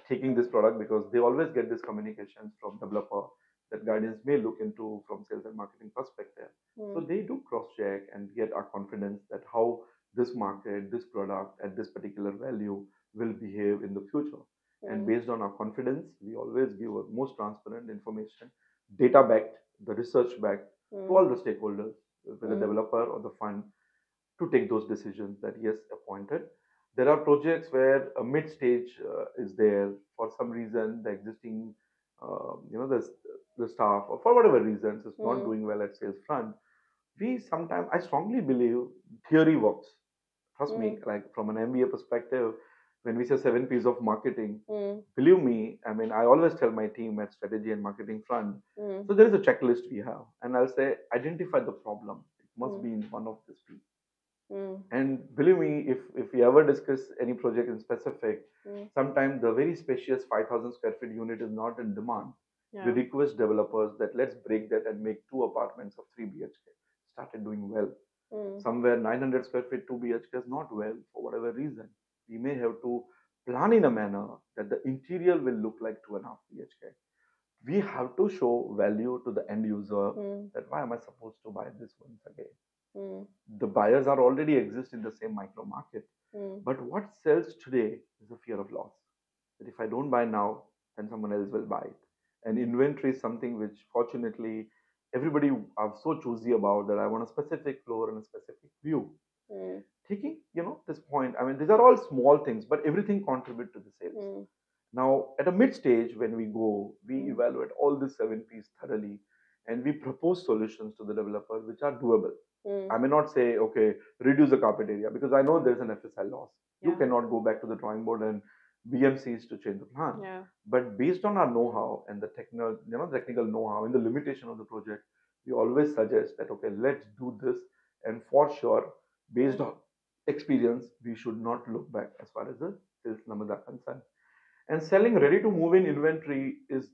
taking this product, because they always get this communications from developer that guidance may look into from sales and marketing perspective. So Hmm. they do cross check and get our confidence that how this market, this product at this particular value will behave in the future. And Hmm. based on our confidence, we always give a most transparent information, data backed, the research backed, to Hmm. all the stakeholders, whether Hmm. developer or the fund, to take those decisions that yes, appointed. There are projects where a mid stage is there for some reason, the existing, the staff, or for whatever reasons, is not Hmm. doing well at sales front. We sometimes, I strongly believe, theory works. Trust Hmm. me, like from an MBA perspective, when we say 7 P's of marketing, Hmm. believe me, I mean, I always tell my team at strategy and marketing front. Hmm. So there is a checklist we have, and I'll say identify the problem. It must Hmm. be in one of these P. Hmm. And believe me, if we ever discuss any project in specific, Hmm. sometimes the very spacious 5,000 square feet unit is not in demand. We Yeah. request developers that let's break that and make two apartments of 3 BHK. Started doing well. Hmm. Somewhere 900 square feet 2 BHK is not well for whatever reason. We may have to plan in a manner that the interior will look like 2.5 BHK. We have to show value to the end user Hmm. that why am I supposed to buy this once again? Hmm. The buyers are already exist in the same micro market. Hmm. But what sells today is the fear of loss. That if I don't buy now, then someone else will buy it. And inventory is something which fortunately everybody are so choosy about, that I want a specific floor and a specific view. Hmm. Taking, this point, I mean, these are all small things, but everything contribute to the sales. Hmm. Now, at a mid stage, when we go, we Hmm. evaluate all the 7 P's thoroughly, and we propose solutions to the developer which are doable. Hmm. I may not say, okay, reduce the carpet area, because I know there's an FSI loss. You Yeah. cannot go back to the drawing board and BMCs to change the plan. Yeah. But based on our know-how and the technical know-how and the limitation of the project, we always suggest that okay, let's do this, and for sure, based Hmm. on experience, we should not look back as far as the sales numbers are concerned. And selling ready to move in inventory is,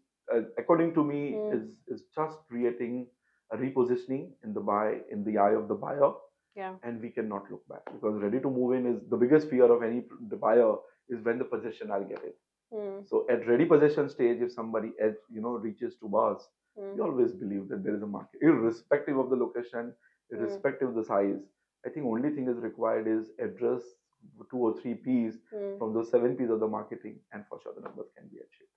according to me, Hmm. is just creating a repositioning in the buy in the eye of the buyer, Yeah. and we cannot look back, because ready to move in is the biggest fear of any the buyer, is when the possession I'll get it. Hmm. So at ready possession stage, if somebody reaches to us, Hmm. we always believe that there is a market, irrespective of the location, Hmm. irrespective of the size. I think only thing is required is address 2 or 3 P's Hmm. from those 7 P's of the marketing, and for sure the numbers can be achieved.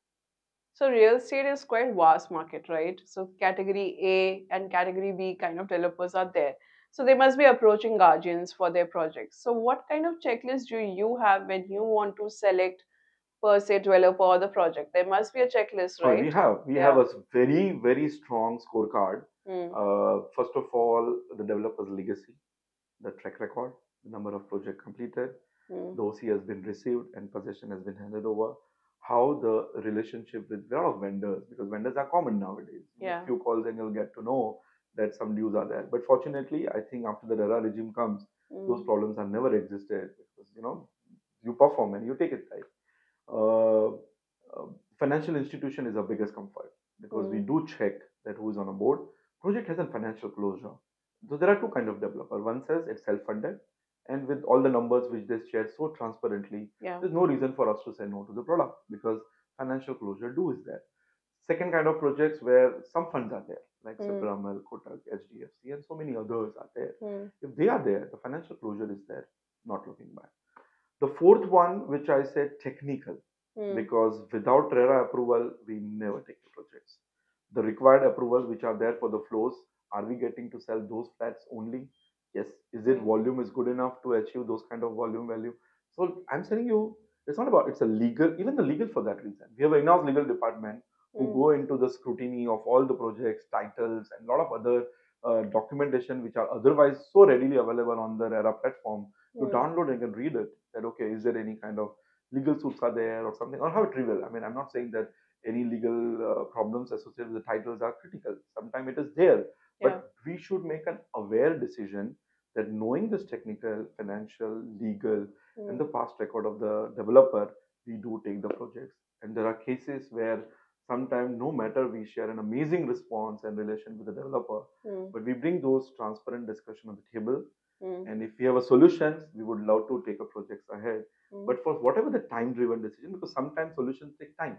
So real estate is quite vast market, right? So category A and category B kind of developers are there. So they must be approaching guardians for their projects. So what kind of checklist do you have when you want to select per se developer or the project? There must be a checklist, Oh, we right? have we have Yeah. a very very strong scorecard. Mm. First of all, the developer's legacy, the track record, the number of projects completed, Mm. the OC has been received and possession has been handed over. How the relationship with a lot of vendors, because vendors are common nowadays. You make Yeah. few calls and you'll get to know that some dues are there. But fortunately, I think after the RERA regime comes, those Mm. problems have never existed because you perform and you take it right. Uh, Financial institution is our biggest comfort because we Mm. do check that who is on a board. Project has a financial closure. So there are two kind of developer. One says it's self-funded, and with all the numbers which they share so transparently, Yeah. there's no reason for us to say no to the product because financial closure do is there. Second kind of projects where some funds are there, like Mm. Piramal, Kotak, HDFC, and so many others are there. Mm. If they are there, the financial closure is there, not looking back. The fourth one, which I said technical, Mm. because without RERA approval, we never take the projects. The required approvals which are there for the floors, are we getting to sell those flats only? Yes. Is it Mm. volume is good enough to achieve those kind of volume value? So I'm telling you, it's not about it's a legal, even the legal for that reason. We have an in-house legal department who Mm. go into the scrutiny of all the projects, titles, and a lot of other documentation which are otherwise so readily available on the RERA platform. You Mm. download and can read it. That okay, is there any kind of legal suits are there or something, or how trivial? I mean, I'm not saying that any legal problems associated with the titles are critical. Sometimes it is there, Yeah. but we should make an aware decision that knowing this technical, financial, legal, and Mm. the past record of the developer, we do take the projects. And there are cases where sometimes, no matter we share an amazing response and relation with the developer, Mm. but we bring those transparent discussion on the table. Mm. And if we have a solutions, we would love to take a projects ahead. Mm. But for whatever the time-driven decision, because sometimes solutions take time.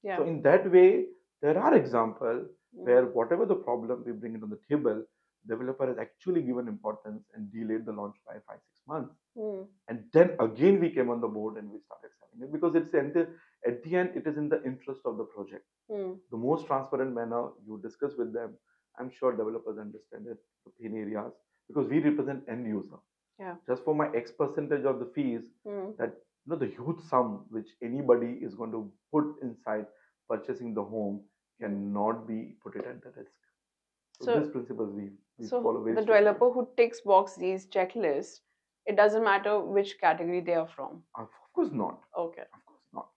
So Yeah. in that way, there are examples Mm. where whatever the problem we bring it on the table, developer has actually given importance and delayed the launch by 5 6 months. Mm. And then again we came on the board and we started selling it because at the end it is in the interest of the project. Mm. The most transparent manner you discuss with them, I'm sure developers understand it, the pain areas, because we represent end user. Yeah. Just for my X percentage of the fees, Mm. that the huge sum which anybody is going to put inside purchasing the home Mm. cannot be put it at the risk. So So, these principles we so follow very the strictly. developer who ticks box these checklists, it doesn't matter which category they are from. Of course not. Okay. Of course not.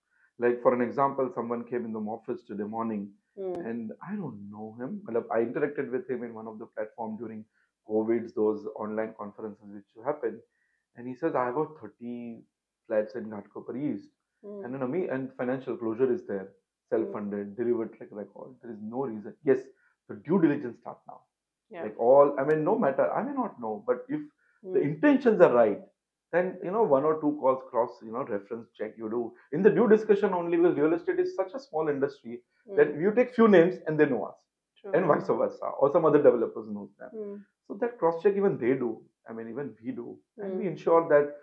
Like for an example, someone came in the office today morning, Mm. and I don't know him. Well, I interacted with him in one of the platform during COVID's those online conferences which happened, and he says I have about 30 flats in Ghatkopar East, and Mm. me and financial closure is there, Mm. self-funded, delivered track record. There is no reason. Yes, the due diligence start now. Yeah. Like all, I mean, no matter, I may not know, but if the Mm. intentions are right, then one or two calls cross, reference check you do in the due discussion only because real estate is such a small industry that Mm. you take few names and they know us, True. and vice versa, or some other developers knows them. Mm. So that cross check even they do. I mean, even we do, and we Mm. ensure that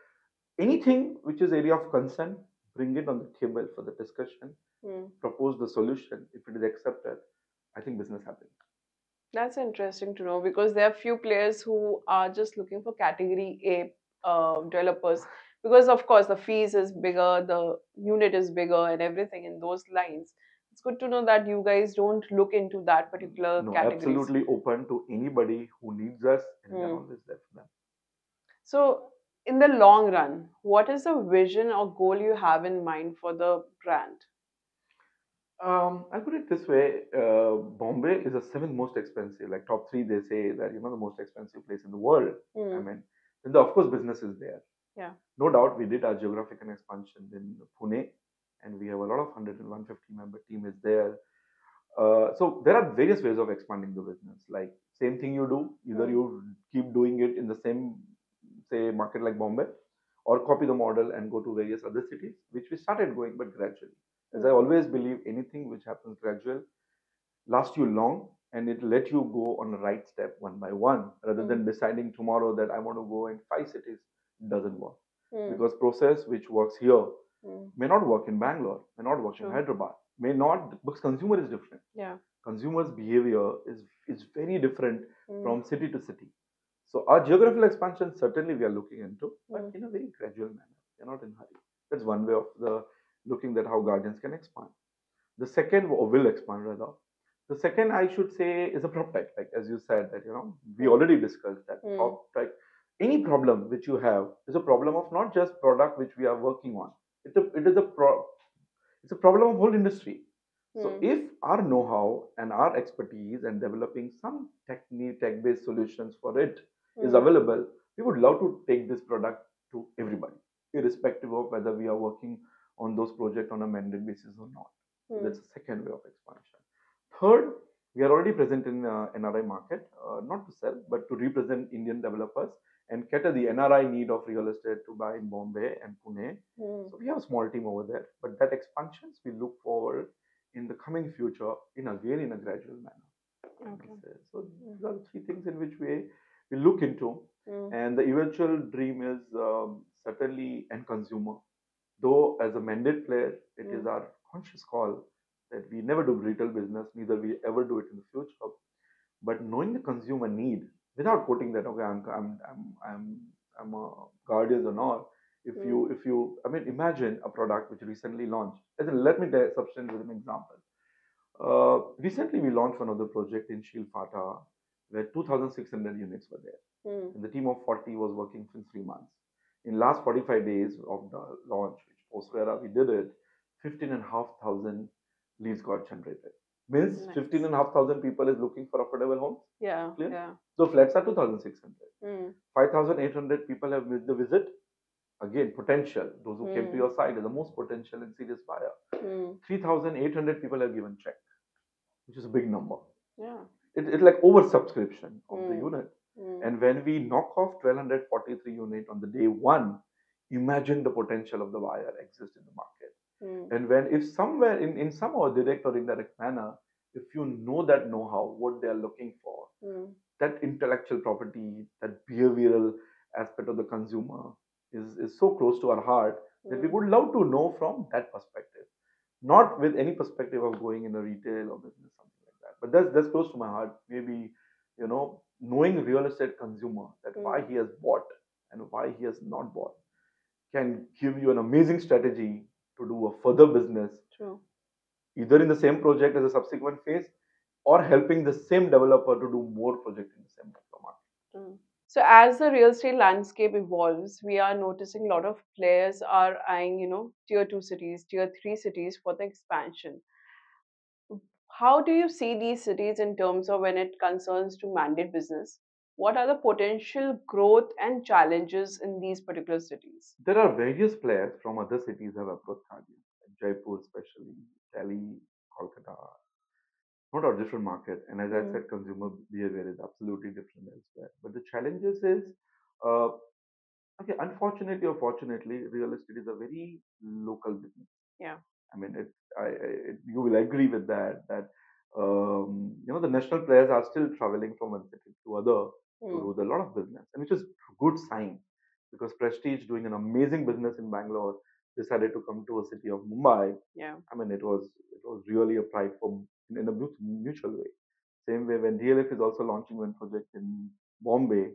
anything which is area of concern, bring it on the table for the discussion, Mm. propose the solution. If it is accepted, I think business happens. That's interesting to know because there are few players who are just looking for category A developers because of course the fees is bigger, the unit is bigger, and everything in those lines. It's good to know that you guys don't look into that particular No, categories. absolutely open to anybody who needs us, and we are Hmm. always there for them. So, in the long run, what is the vision or goal you have in mind for the brand? I put it this way: Bombay is the seventh most expensive. Like top three, they say that the most expensive place in the world. I Hmm. mean, then of course business is there. Yeah. No doubt, we did our geographical expansion in Pune, and we have a lot of 100 and 150 member team is there. So there are various ways of expanding the business. Like same thing you do, either Hmm. you keep doing it in the same say market like Bombay, or copy the model and go to various other cities, which we started going, but gradually. As I Hmm. always believe, anything which happens gradual last you long and it let you go on the right step one by one rather Hmm. than deciding tomorrow that I want to go in 5 cities. It doesn't work Hmm. because process which works here Hmm. may not work in Bangalore, may not work in True. Hyderabad, may not because consumer is different. Yeah. Consumers' behavior is very different Hmm. from city to city. So our geographical expansion certainly we are looking into, but Hmm. in a very gradual manner. We're not in a hurry. That's one way of the looking at how gardens can expand. The second, or will expand rather. The second I should say is a prop tech, like as you said that we Hmm. already discussed that Hmm. prop tech. Any problem which you have is a problem of not just product which we are working on. It's a problem of whole industry. So Hmm. if our know-how and our expertise and developing some tech-based solutions for it is Hmm. available, we would love to take this product to everybody, irrespective of whether we are working on those projects on a mandate basis or not. So Hmm. that's the second way of expansion. Third, we are already present in NRI market, not to sell, but to represent Indian developers and cater the NRI need of real estate to buy in Bombay and Pune. Hmm. So we have a small team over there, but that expansions we look forward in the coming future in a gradual manner. I Okay. must say. So Hmm. these are the three things in which we look into, Hmm. and the eventual dream is certainly end consumer. Though as a mandate player, it Hmm. is our conscious call that we never do retail business, neither we ever do it in the future. But knowing the consumer need without quoting that, okay, I'm a guardian or not. Hmm. I mean, imagine a product which recently launched. Let me substance with an example. Recently, we launched one of the project in Shilfata where 2,600 units were there. Hmm. And the team of 40 was working for 3 months. In last 45 days of the launch, which post where we did it, 15,500 leads got generated. Means Nice. 15,500 people is looking for affordable homes. Yeah. Clear? Yeah. So flats are 2,600. Hmm. 5,800 people have missed the visit. Again, potential. Those who came to Hmm. your site are the most potential and serious buyer. Hmm. 3,800 people have given check, which is a big number. Yeah. It's like oversubscription of the Hmm. unit. Hmm. And when we knock off 1,243 unit on the day one, imagine the potential of the buyer exists in the market. Hmm. And when if somewhere in some or direct or indirect manner, if you know that know-how, what they are looking for, Hmm. that intellectual property, that behavioral aspect of the consumer is so close to our heart that we Hmm. would love to know from that perspective, not with any perspective of going in a retail or business, something like that. But that's close to my heart. Maybe, knowing real estate consumer, that why Hmm. he has bought and why he has not bought, can give you an amazing strategy to do a further business, True. either in the same project as a subsequent phase, or helping the same developer to do more project in the same market. True. So as the real estate landscape evolves, we are noticing a lot of players are eyeing, tier two cities, tier three cities for the expansion. How do you see these cities in terms of when it concerns to mandate business? What are the potential growth and challenges in these particular cities? There are various players from other cities have approached Thailand, like Jaipur especially, Delhi, Kolkata, not a different market. And as I Hmm. said, consumer behavior is absolutely different elsewhere. But the challenges is, uh, okay, unfortunately or fortunately, real estate is a very local business. Yeah. I mean, you will agree with that. That the national players are still traveling from one city to other to Hmm. do a lot of business, and which is a good sign because Prestige, doing an amazing business in Bangalore, decided to come to a city of Mumbai. Yeah. I mean, it was really a pride for in a mutual way. Same way when DLF is also launching one project in Bombay.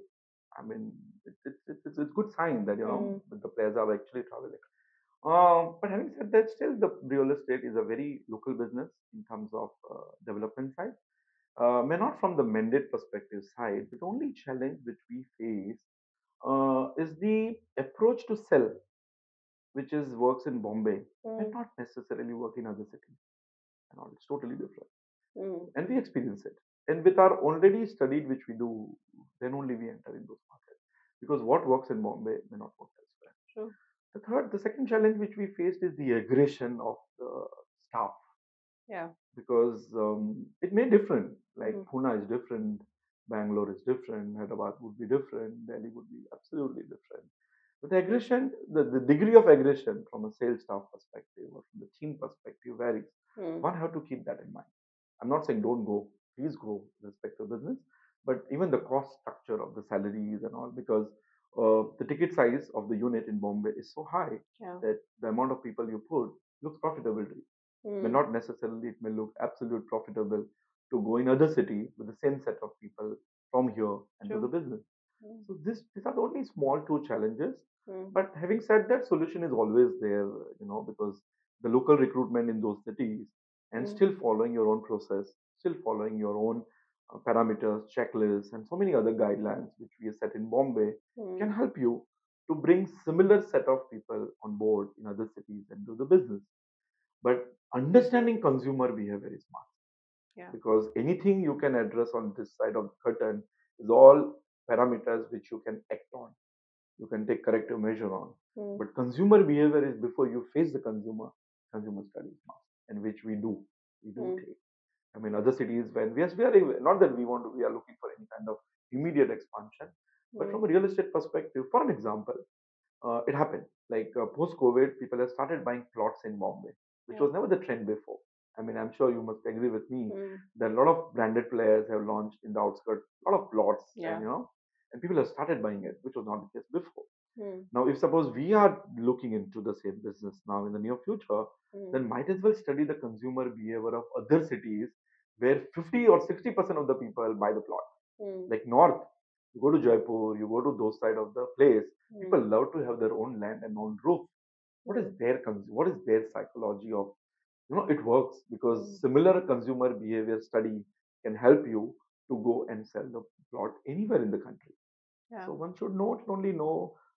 I mean, it's good sign that Hmm. the players are actually traveling. But having said that, still the real estate is a very local business in terms of development side. May not from the mandate perspective side, but the only challenge which we face is the approach to sell, which is works in Bombay, may Hmm. not necessarily work in other cities. And all, it's totally different, Hmm. and we experience it. And with our already studied, which we do, then only we enter in those markets because what works in Bombay may not work elsewhere. True. The second challenge which we faced is the aggression of the staff Yeah. because it may different. Like Hmm. Pune is different, Bangalore is different, Hyderabad would be different, Delhi would be absolutely different. But the aggression, the degree of aggression from a sales staff perspective or from the team perspective varies. Hmm. One have to keep that in mind. I'm not saying don't go, please go with respect to business, but even the cost structure of the salaries and all, because the ticket size of the unit in Bombay is so high Yeah. that the amount of people you put looks profitable to you. May Hmm. not necessarily it may look absolute profitable to go in other city with the same set of people from here and do the True. business. Hmm. So these are the only small two challenges. Hmm. But having said that, solution is always there, because the local recruitment in those cities and Hmm. still following your own process. still following your own parameters, checklists, and so many other guidelines which we have set in Bombay, can Hmm. help you to bring similar set of people on board in other cities and do the business. But understanding consumer behavior is must, Yeah. because anything you can address on this side of the curtain is all parameters which you can act on, you can take corrective measure on. Hmm. But consumer behavior is before you face the consumer, consumer studies must, and which we do Hmm. take. I mean, other cities, when we are not that we want to, we are looking for any kind of immediate expansion, but Hmm. from a real estate perspective, for an example, it happened. Like post COVID, people have started buying plots in Bombay, which Yeah. was never the trend before. I mean, I'm sure you must agree with me Hmm. that a lot of branded players have launched in the outskirts, a lot of plots, and Yeah. and people have started buying it, which was not the case before. Hmm. Now, if suppose we are looking into the same business now in the near future, Hmm. then might as well study the consumer behavior of other cities where 50 or 60% of the people buy the plot. Hmm. Like North, you go to Jaipur, you go to those side of the place, people Hmm. love to have their own land and own roof. Hmm. What is their psychology of, it works Hmm. because similar consumer behavior study can help you to go and sell the plot anywhere in the country. Yeah. So one should not only know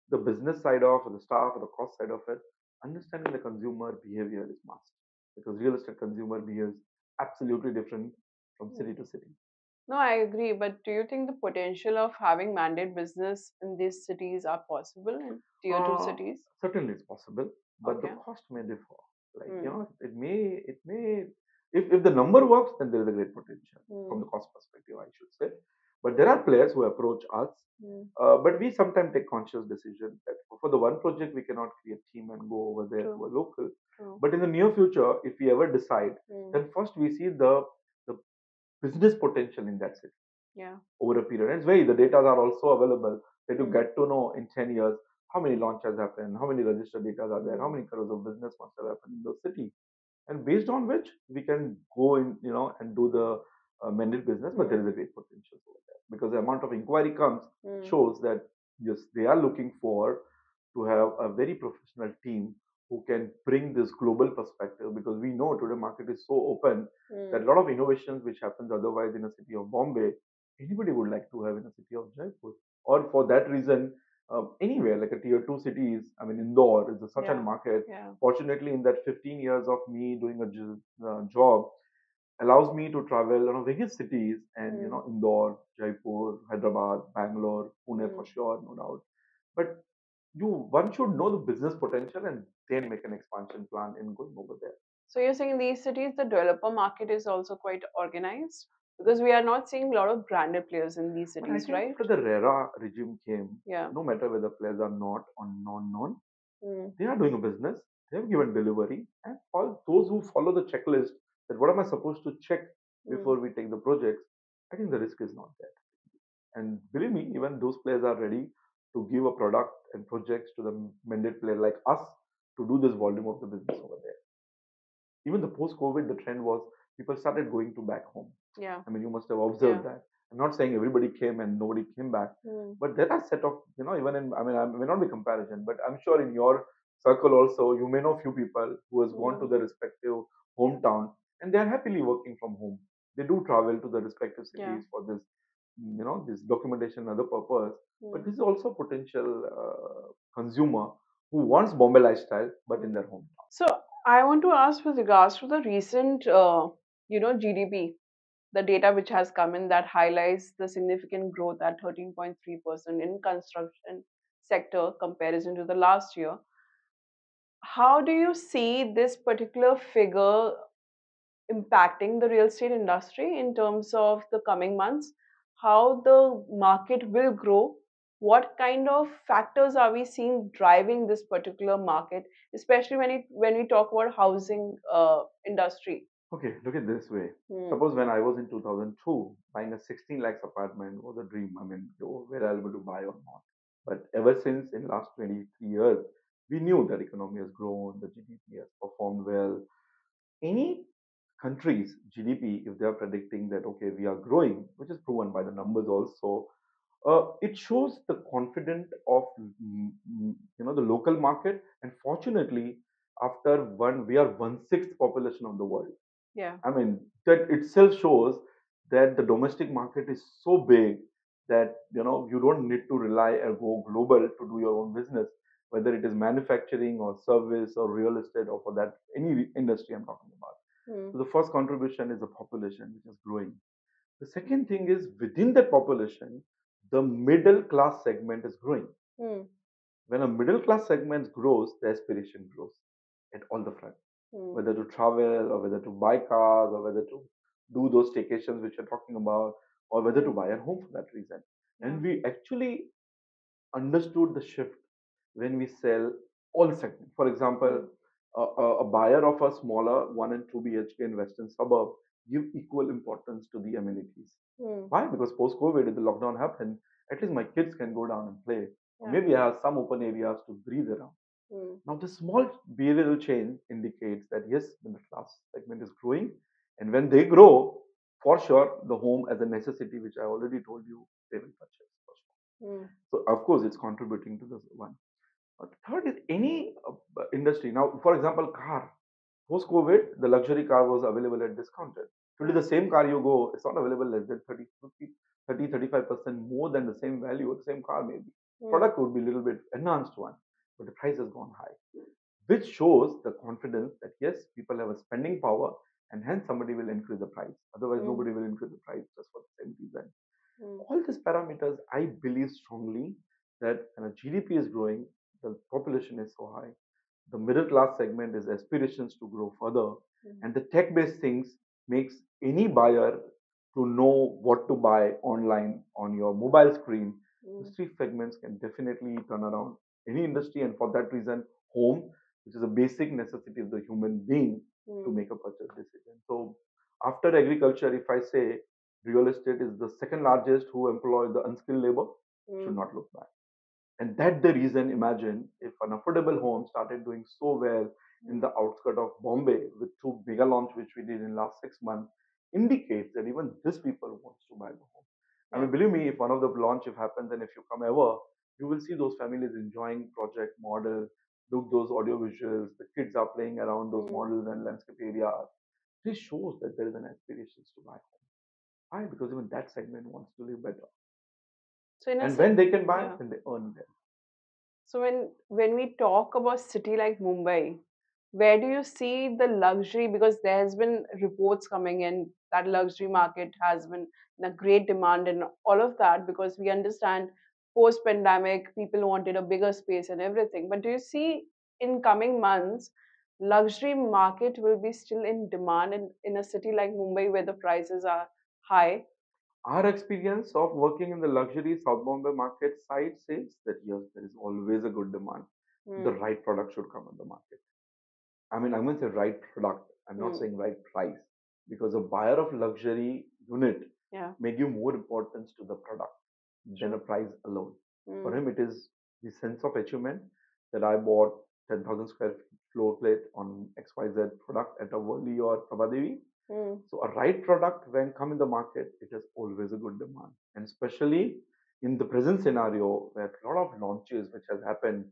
the business side of, or the staff, or the cost side of it. Understanding the consumer behavior is must, because real estate consumer behavior is absolutely different from Hmm. city to city. No, I agree. But do you think the potential of having mandate business in these cities are possible in tier two Uh, cities? Certainly it's possible, but the Okay. cost may differ. Like, Hmm. if the number works, then there is a great potential from Hmm. the cost perspective, I should say. But there are players who approach us, Hmm. but we sometimes take conscious decision that for the one project we cannot create team and go over there to True. a local. True. But in the near future, if we ever decide, Hmm. then first we see the business potential in that city Yeah. over a period. And it's very, the data are also available that you Hmm. get to know in 10 years how many launches happen, how many registered data are there, how Hmm. many crores of business must have happened in those city. And based on which we can go in, and do the mended business, but there is Hmm. a great potential over there because the amount of inquiry comes Hmm. shows that yes, they are looking for to have a very professional team who can bring this global perspective, because we know today market is so open that a Hmm. lot of innovations which happens otherwise in a city of Bombay, anybody would like to have in a city of Jaipur. Or for that reason, anywhere like a tier two cities, I mean, Indore is a, such a Yeah. market. Yeah. Fortunately, in that 15 years of me doing a job, allows me to travel various cities, and Hmm. Indore, Jaipur, Hyderabad, Bangalore, Pune Hmm. for sure, no doubt. But one should know the business potential and then make an expansion plan in going over there. So you're saying in these cities the developer market is also quite organized because we are not seeing a lot of branded players in these But I cities, think right? after the RERA regime came, Yeah. no matter whether players are not or non-known, Hmm. they are doing a business, they have given delivery, and all those who follow the checklist that what am I supposed to check Hmm. before we take the projects, I think the risk is not there. And believe me, even those players are ready to give a product and projects to the mandate player like us to do this volume of the business over there. Even the post-COVID, the trend was people started going to back home. Yeah. I mean, you must have observed Yeah. that. I'm not saying everybody came and nobody came back, Hmm. but there are set of, even in, I mean, I may not be comparison, but I'm sure in your circle also, you may know few people who has gone to Hmm. their respective hometown and they are happily working from home. They do travel to the respective Yeah. cities for this, this documentation and other purpose. But Hmm. this is also potential consumer who wants Bombay lifestyle, but in Hmm. their hometown. So I want to ask with regards to the recent, GDP, the data which has come in that highlights the significant growth at 13.3% in construction sector comparison to the last year. How do you see this particular figure impacting the real estate industry in terms of the coming months? How the market will grow? What kind of factors are we seeing driving this particular market, especially when we talk about housing industry? Okay, look at this way. Hmm. Suppose when I was in 2002, buying a 16 lakhs apartment was a dream. I mean, were I able to buy or not? But ever since in last 23 years, we knew that economy has grown, the GDP has performed well. Any country's GDP, if they are predicting that, okay, we are growing, which is proven by the numbers also, it shows the confidence of the local market. And fortunately, after one, we are one sixth population of the world. Yeah. I mean, that itself shows that the domestic market is so big that you don't need to rely or go global to do your own business, whether it is manufacturing or service or real estate or for that any industry I'm talking about. Hmm. So the first contribution is the population, which is growing. The second thing is within that population, the middle class segment is growing. Hmm. When a middle class segment grows, the aspiration grows at all the front, Hmm. whether to travel or whether to buy cars or whether to do those staycations which you're talking about, or whether to Hmm. buy a home for that reason. Yeah. And we actually understood the shift when we sell all segments. For example, Hmm. a buyer of a smaller 1 and 2 BHK in western suburb give equal importance to the amenities. Hmm. Why? Because post COVID, if the lockdown happened, at least my kids can go down and play, or Yeah. maybe I have some open areas to breathe around. Hmm. Now, the small behavioral change indicates that yes, the class segment is growing, and when they grow, for sure, the home as a necessity, which I already told you, they will purchase. For sure. Hmm. So, of course, it's contributing to this one. Third is any industry. Now, for example, car. Post COVID, the luxury car was available at discounted. Today, Yeah. the same car you go, it's not available less than 35% more than the same value, the same car maybe. Hmm. Product would be a little bit enhanced one, but the price has gone high, which shows the confidence that yes, people have a spending power and hence somebody will increase the price. Otherwise, Hmm. nobody will increase the price just for the same reason. Hmm. All these parameters, I believe strongly that when a GDP is growing, the population is so high, the middle class segment is aspirations to grow further, Hmm. and the tech based things makes any buyer to know what to buy online on your mobile screen. Hmm. These three segments can definitely turn around any industry, and for that reason, home, which is a basic necessity of the human being to Hmm. make a purchase decision. So, after agriculture, if I say real estate is the second largest who employ the unskilled labor, Hmm. should not look back. And that's the reason, imagine if an affordable home started doing so well in Hmm. the outskirts of Bombay with two mega launch which we did in last 6 months, indicates that even these people wants to buy the home. I Yeah. mean, believe me, if one of the launch if happens and if you come ever, you will see those families enjoying project model, look those audio visuals, the kids are playing around those Hmm. models and landscape areas. This shows that there is an aspiration to buy home. Why? Because even that segment wants to live better. So in a And when they can buy, yeah. then they earn well. So when we talk about city like Mumbai, where do you see the luxury? Because there has been reports coming in that luxury market has been in a great demand and all of that, because we understand post pandemic people wanted a bigger space and everything. But do you see in coming months luxury market will be still in demand in a city like Mumbai where the prices are high? Our experience of working in the luxury South Bombay market side says that yes, there is always a good demand. The Hmm. right product should come on the market. I mean, I'm going to say right product. I'm not Hmm. saying right price because a buyer of luxury unit Yeah. may give more importance to the product than a True. price alone. For Hmm. him, it is the sense of achievement that I bought 10,000 square feet floor plate on XYZ product at a Worli or Prabhadevi. Hmm. So a right product when come in the market, it has always a good demand. And especially in the present scenario where a lot of launches which has happened,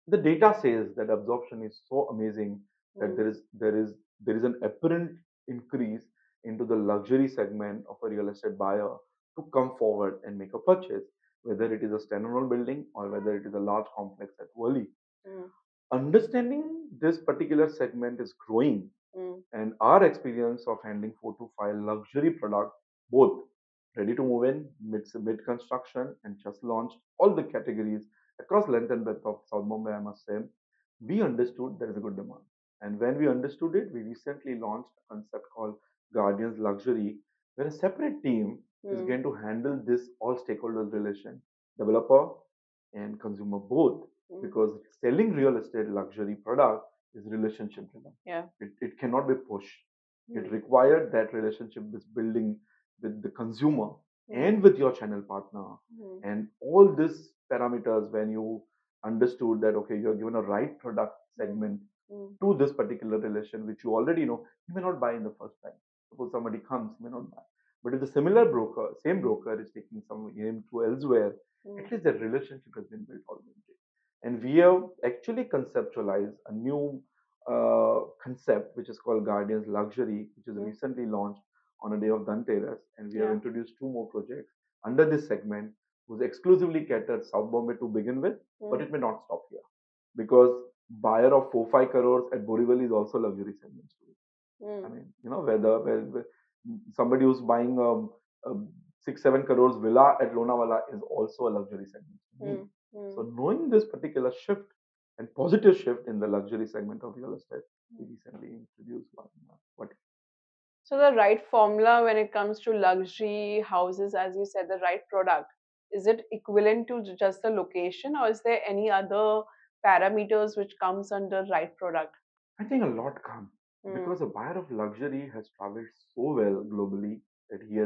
the data says that absorption is so amazing that Hmm. there is an apparent increase into the luxury segment of a real estate buyer to come forward and make a purchase, whether it is a standalone building or whether it is a large complex at Worli. Hmm. Understanding this particular segment is growing, Hmm. and our experience of handling 4 to 5 luxury products, both ready to move in, mid construction, and just launched all the categories across length and breadth of South Mumbai, I must say, we understood there is a good demand. And when we understood it, we recently launched a concept called Guardians Luxury, where a separate team is Hmm. going to handle this all stakeholders relation, developer and consumer both, Hmm. because selling real estate luxury product is relationship driven. Yeah. It cannot be pushed. It Hmm. required that relationship is building with the consumer Hmm. and with your channel partner. Hmm. And all these parameters, when you understood that, okay, you're given a right product Hmm. segment Hmm. to this particular relation, which you already know, you may not buy in the first time. Suppose somebody comes, may not buy. But if the similar broker, same broker is taking some name to elsewhere, Hmm. at least that relationship has been built already. And we have actually conceptualized a new concept which is called Guardians Luxury, which is Mm. recently launched on a day of Dhanteras, and we have Yeah. introduced two more projects under this segment, who's exclusively catered South Bombay to begin with, but Mm. it may not stop here because buyer of 4-5 crores at Borivali is also luxury segment. I Mm. mean, where somebody who's buying a 6-7 crores villa at Lonavala is also a luxury segment to me. Mm. So Mm. knowing this particular shift and positive shift in the luxury segment of real estate, we recently introduced one. What So the right formula when it comes to luxury houses, as you said, the right product, is it equivalent to just the location, or is there any other parameters which comes under right product? I think a lot comes Mm. because a buyer of luxury has traveled so well globally that he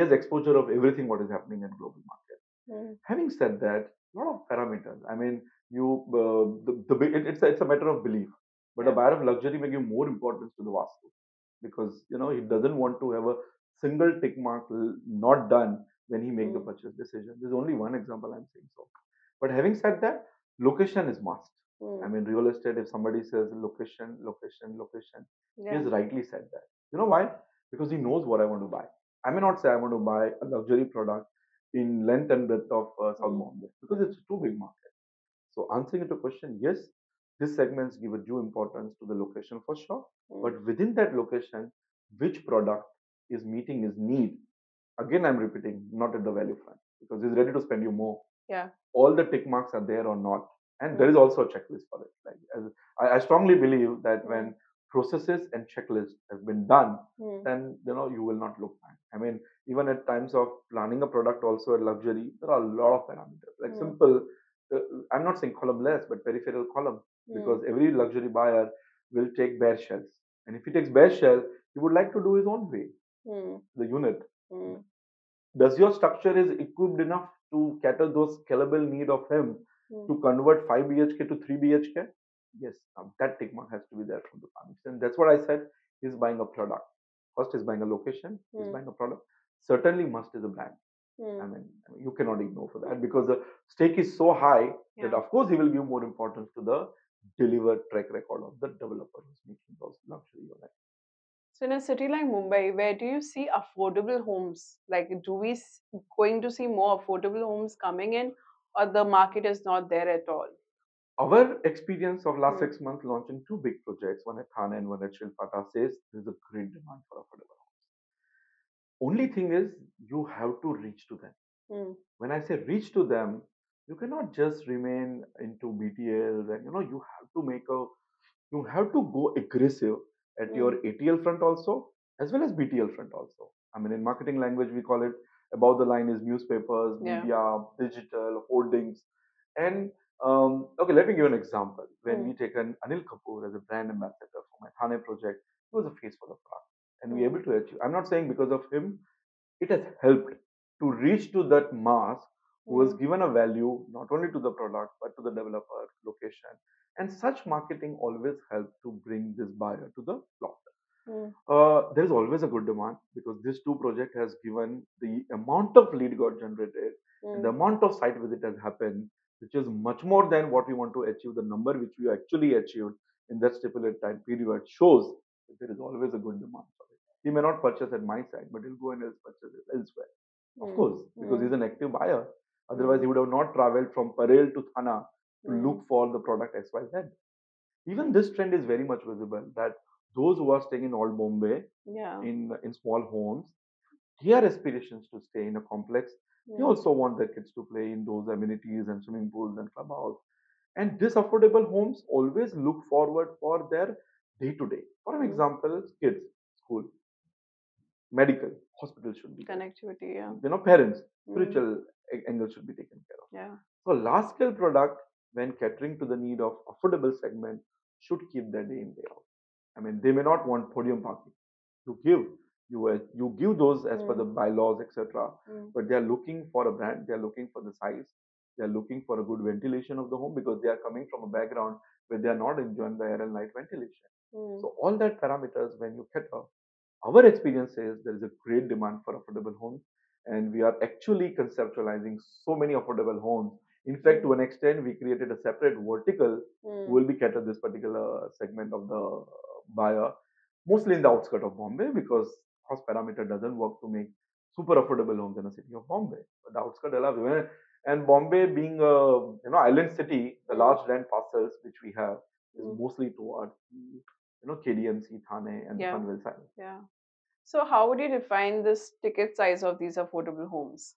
has exposure of everything what is happening in global market. Mm. Having said that, a lot of parameters. I mean, it's a matter of belief. But a Yeah. buyer of luxury may give more importance to the vastu because he doesn't want to have a single tick mark not done when he make the Mm. purchase decision. There's only one example I'm saying so. But having said that, location is must. I Mm. mean, real estate. If somebody says location, location, location, he has Yeah. rightly said that. You know why? Because he knows what I want to buy. I may not say I want to buy a luxury product in length and breadth of South Mm. Bombay because Mm. it's too big market. So answering to question, yes, these segments give a due importance to the location for sure. Mm. But within that location, which product is meeting his need? Again, I'm repeating, not at the value front because he's ready to spend you more. Yeah. All the tick marks are there or not, and there Mm. is also a checklist for it. Like I strongly believe that Mm. when processes and checklists have been done, Mm. then you will not look back. I mean, even at times of planning a product, also a luxury, there are a lot of parameters. Like Mm. simple, uh, I'm not saying column less, but peripheral column, Mm. because every luxury buyer will take bare shells, and if he takes bare shell, he would like to do his own way, Mm. the unit. Mm. Does your structure is equipped enough to cater those scalable need of him Mm. to convert 5 BHK to 3 BHK? Yes, that tick mark has to be there from the farmers. And that's what I said. He's buying a product. First, he's buying a location, he's Mm. buying a product. Certainly, must is a brand. Mm. I mean, you cannot ignore for that because the stake is so high that, Yeah. of course, he will give more importance to the delivered track record of the developer who's making those luxury units. So in a city like Mumbai, where do you see affordable homes? Like, do we going to see more affordable homes coming in, or the market is not there at all? Our experience of last Mm. 6 months launching two big projects, one at Thane and one at Shilpata, says there's a great demand for affordable homes. Only thing is, you have to reach to them. Mm. When I say reach to them, you cannot just remain into BTLs, and you have to go aggressive at your Mm. ATL front also, as well as BTL front also. I mean, in marketing language, we call it above the line is newspapers, Yeah. media, digital, hoardings. And okay, let me give an example. When Mm. we taken Anil Kapoor as a brand ambassador for my Thane project, he was a face for the product. And we Mm. able to achieve. I'm not saying because of him, it has helped to reach to that mass who has Mm. given a value not only to the product but to the developer, location, and such marketing always help to bring this buyer to the plot. Mm. There is always a good demand because this two project has given the amount of lead got generated and the Mm. amount of site visit has happened, which is much more than what we want to achieve. The number which we actually achieved in that stipulated time period shows that there is always a good demand for it. He may not purchase at my site, but he'll go and purchase it elsewhere. Of Mm. course, because he's Mm. an active buyer. Otherwise, he Mm. would have not traveled from Parel to Thana to Mm. look for the product XYZ. Even this trend is very much visible that those who are staying in old Bombay Yeah. in small homes, their aspirations to stay in a complex. They Mm. also want their kids to play in those amenities and swimming pools and clubhouse. And these affordable homes always look forward for their day to day. For an Mm. example, kids, school, medical, hospital should be there. Connectivity. Yeah. Parents, Mm. spiritual angle should be taken care of. Yeah. So large scale product, when catering to the need of affordable segment, should keep their day in day out. I mean, they may not want podium parking. You give those as per the Mm. bylaws, etc. Mm. But they are looking for a brand. They are looking for the size. They are looking for a good ventilation of the home because they are coming from a background where they are not enjoying the air and light ventilation. Mm. So all that parameters, when you cater, our experience says there is a great demand for affordable homes, and we are actually conceptualizing so many affordable homes In fact, to Mm. an extent, we created a separate vertical who Mm. will be cater this particular segment of the buyer, mostly in the outskirts of Bombay, because cost parameter doesn't work to make super affordable homes in the city of Bombay. But the outskirts allow even, and Bombay being a island city, the Mm. large land parcels which we have is Mm. mostly towards KDMC, Thane, and the Yeah. Panvel side. Yeah. So, how would you define this ticket size of these affordable homes?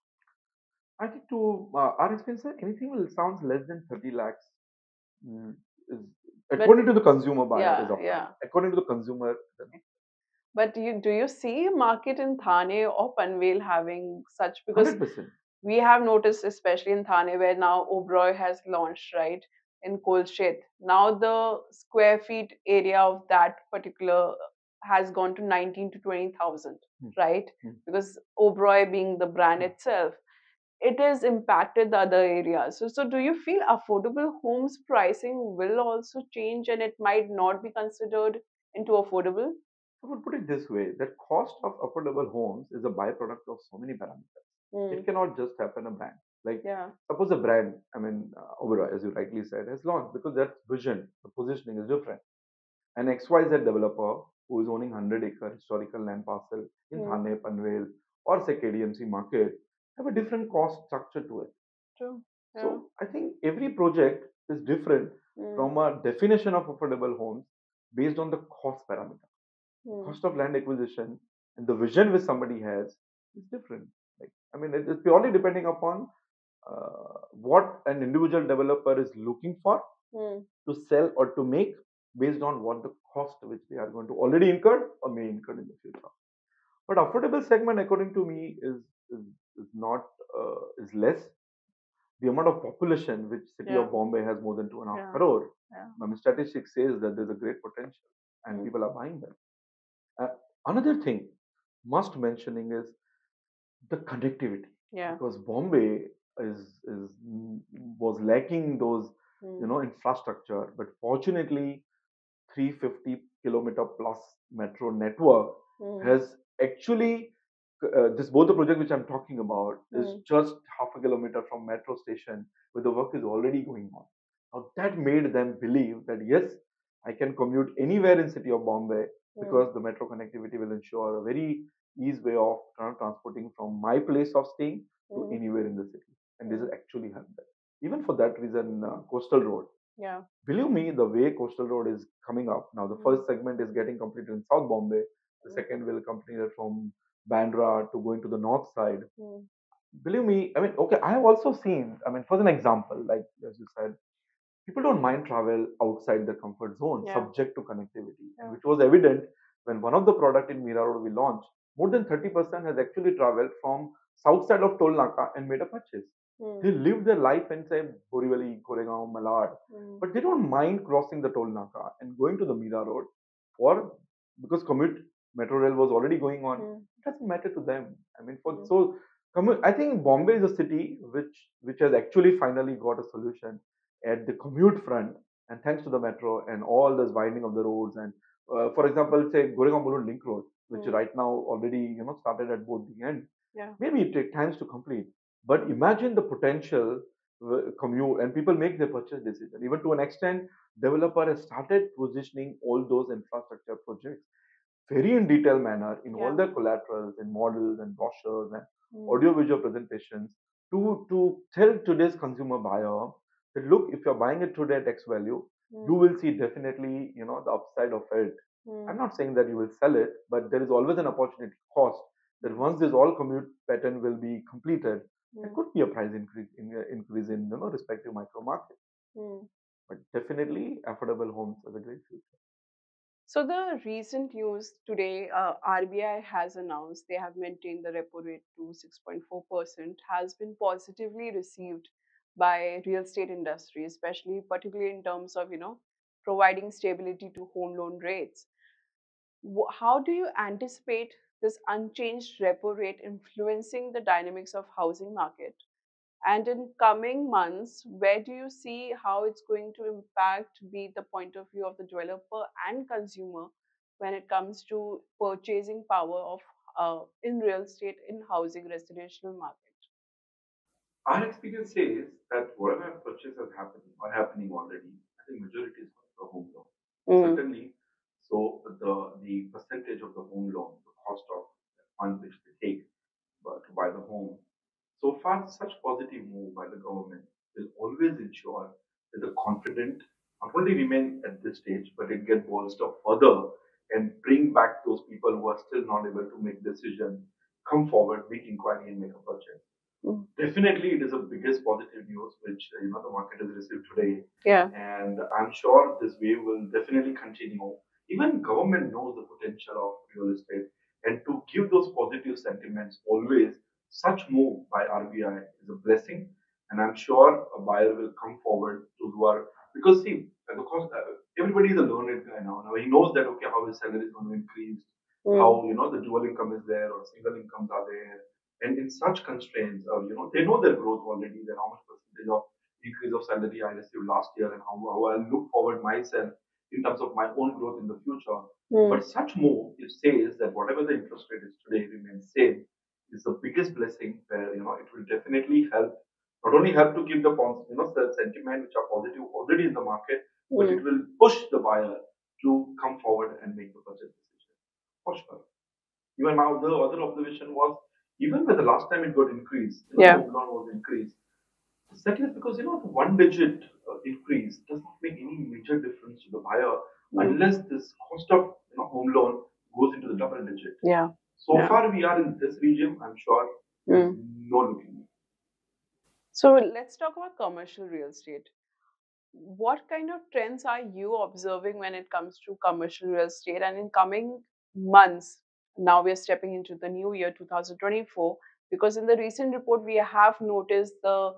I think to our experience, anything will sounds less than 30 lakhs mm, is But according to the consumer buyer is yeah, upfront. yeah. According to the consumer, But do you see a market in Thane or Panvel having such? Because 100%. we have noticed, especially in Thane, where now Oberoi has launched, right, in Kolshet. Now the square feet area of that particular has gone to 19 to 20,000, Hmm, right? hmm, Because Oberoi being the brand hmm. itself, it has impacted the other areas. So do you feel affordable homes pricing will also change and it might not be considered into affordable? I would put it this way: that cost of affordable homes is a byproduct of so many parameters. It Mm, cannot just happen a brand. Like yeah. suppose a brand, Oberoi, as you rightly said, has launched because that vision, the positioning is different. An XYZ developer who is owning 100-acre historical land parcel in Mm, Thane, Panvel, or say KDMC market have a different cost structure to it. true. Yeah. So I think every project is different Mm, from a definition of affordable homes based on the cost parameter. The mm, cost of land acquisition and the vision which somebody has is different. Like it's purely depending upon what an individual developer is looking for mm, to sell or to make based on what the cost which they are going to already incur or may incur in the future. But affordable segment, according to me, is, is not is less. The amount of population which city yeah. of Bombay has more than 2.5 Yeah. crore. Yeah. Statistics says that there's a great potential and Mm, people are buying them. Uh, Another thing must mentioning is the connectivity yeah. because Bombay was lacking those Mm, infrastructure, but fortunately 350-kilometer plus metro network mm, has actually this both the project which I'm talking about is mm, just half a kilometer from metro station where the work is already going on. Now that made them believe that yes, I can commute anywhere in city of Bombay mm, because the metro connectivity will ensure a very easy way of transporting from my place of staying to mm, anywhere in the city. And this has mm, actually helped them. Even for that reason, coastal road. yeah. Believe me, the way coastal road is coming up now, the Mm, first segment is getting completed in South Bombay. The mm, second will complete it from Bandra to going to the north side. mm, Believe me, okay, I have also seen, for an example, like as you said, people don't mind travel outside their comfort zone, yeah. subject to connectivity, and Yeah. which was evident when one of the product in Mira Road we launched, more than 30% has actually traveled from south side of Toll Naka and made a purchase. Mm, They live their life in say Borivali, Koregaon, Malad, mm, but they don't mind crossing the Toll Naka and going to the Mira Road for because commute metro rail was already going on. mm, It doesn't matter to them. For mm, so I think Bombay is a city which has actually finally got a solution at the commute front, and thanks to the metro and all this widening of the roads and for example, say Goregaon Mulund Link Road, which mm, right now already started at both the end. yeah. Maybe it takes times to complete, but imagine the potential commute and people make their purchase decision. Even to an extent, developer has started positioning all those infrastructure projects very in detailed manner in all Yeah. their collaterals and models and brochures and Mm, audio visual presentations to tell today's consumer buyer that look, if you're buying it today at X value, you mm, will see definitely the upside of it. I'm mm, not saying that you will sell it, but there is always an opportunity cost that mm, once this all commute pattern will be completed, there mm, could be a price increase in respective micro market. mm. But definitely affordable homes are a great future. So the recent news today, RBI has announced they have maintained the repo rate to 6.4% has been positively received by real estate industry, especially particularly in terms of providing stability to home loan rates. How do you anticipate this unchanged repo rate influencing the dynamics of housing market? And in coming months, where do you see how it's going to impact be the point of view of the developer and consumer when it comes to purchasing power of in real estate in housing residential market? Our experience says that whatever purchase has happened or happening already, I think majority is for the home loan. Certainly, so the percentage of the home loan, the cost of the fund which they take to buy the home. So far, such positive move by the government will always ensure that the confident not only remain at this stage, but it get bolstered up further and bring back those people who are still not able to make decision, come forward, make inquiry and make a purchase. Definitely, it is the biggest positive news which the market has received today. Yeah. And I'm sure this wave will definitely continue. Even government knows the potential of real estate, and to give those positive sentiments always, such move by RBI is a blessing. And I'm sure a buyer will come forward to who are because see, because everybody is a learned guy now. Now he knows that okay, how his salary is going to increase, how the dual income is there or single incomes are there, and in such constraints, they know their growth already, that how much percentage of increase of salary I received last year and how I look forward myself in terms of my own growth in the future. But such move, it says that whatever the interest rate is today remains same, is the biggest blessing where, it will definitely help, not only help to keep the, the sentiment which are positive already in the market, but it will push the buyer to come forward and make the purchase decision. For sure. Even now, the other observation was even when the last time it got increased, home loan was increased. Second is because the one digit increase does not make any major difference to the buyer unless this cost of home loan goes into the double digit. Yeah. So far, we are in this region. I'm sure there's no looking. So let's talk about commercial real estate. What kind of trends are you observing when it comes to commercial real estate? And in coming months, now we are stepping into the new year 2024, because in the recent report, we have noticed the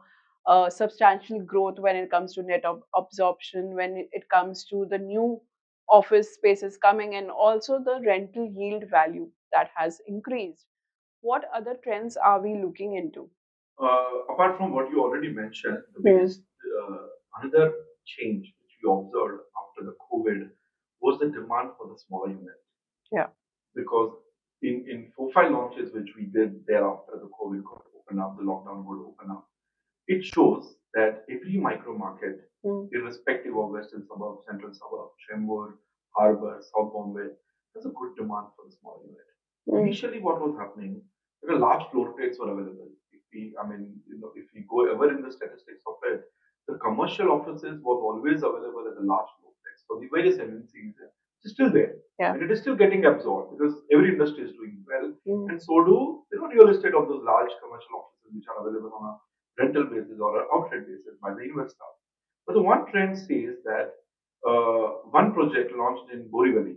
substantial growth when it comes to net absorption, when it comes to the new office spaces coming, and also the rental yield value that has increased. What other trends are we looking into? Apart from what you already mentioned, the biggest another change which we observed after the COVID was the demand for the smaller unit. Yeah. Because in 4-5 launches which we did thereafter the COVID got open up, the lockdown got open up, it shows that every micro market, irrespective of western suburbs, central suburbs, Chembur, Harbour, South Bombay, there's a good demand for the small unit. Initially, what was happening, there were large floor plates were available. If we go ever in the statistics of it, the commercial offices was always available at the large floor plates. So the various MNCs is still there. Yeah. And it is still getting absorbed because every industry is doing well. And so do real estate of those large commercial offices which are available on a rental basis or an outright basis by the investor. But the one trend says that one project launched in Borivali,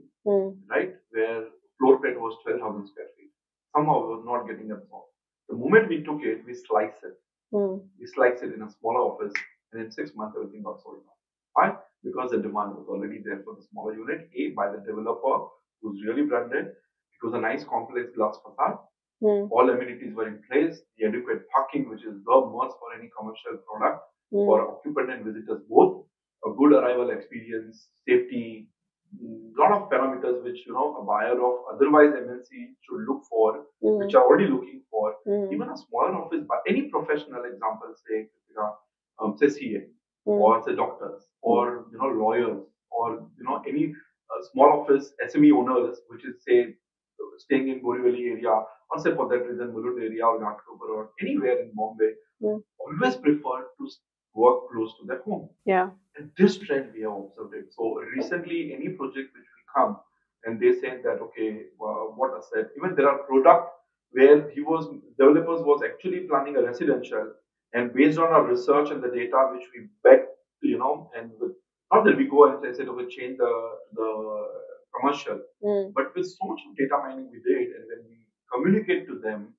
right, where floor plate was 12,000 square feet, somehow was not getting absorbed. The moment we took it, we sliced it. We sliced it in a smaller office, and in 6 months, everything got sold out. Why? Because the demand was already there for the smaller unit, A, by the developer who's really branded. It was a nice complex glass facade. All amenities were in place, the adequate parking, which is the must for any commercial product, for occupant and visitors both, a good arrival experience, safety, lot of parameters which a buyer of otherwise MNC should look for, which are already looking for. Even a smaller office, by any professional example, say say CA, or say doctors, or lawyers, or any small office SME owners, which is say staying in Borivali area, or say for that reason Mulund area or Ghatkopar or anywhere in Bombay, always prefer to work close to their home. Yeah. And this trend we have observed it. So recently, any project which we come and they say that okay, what I said, even there are product where developers was actually planning a residential, and based on our research and the data which we bet, and not that we go and say okay, change the commercial, but with so much of data mining we did, and when we communicate to them,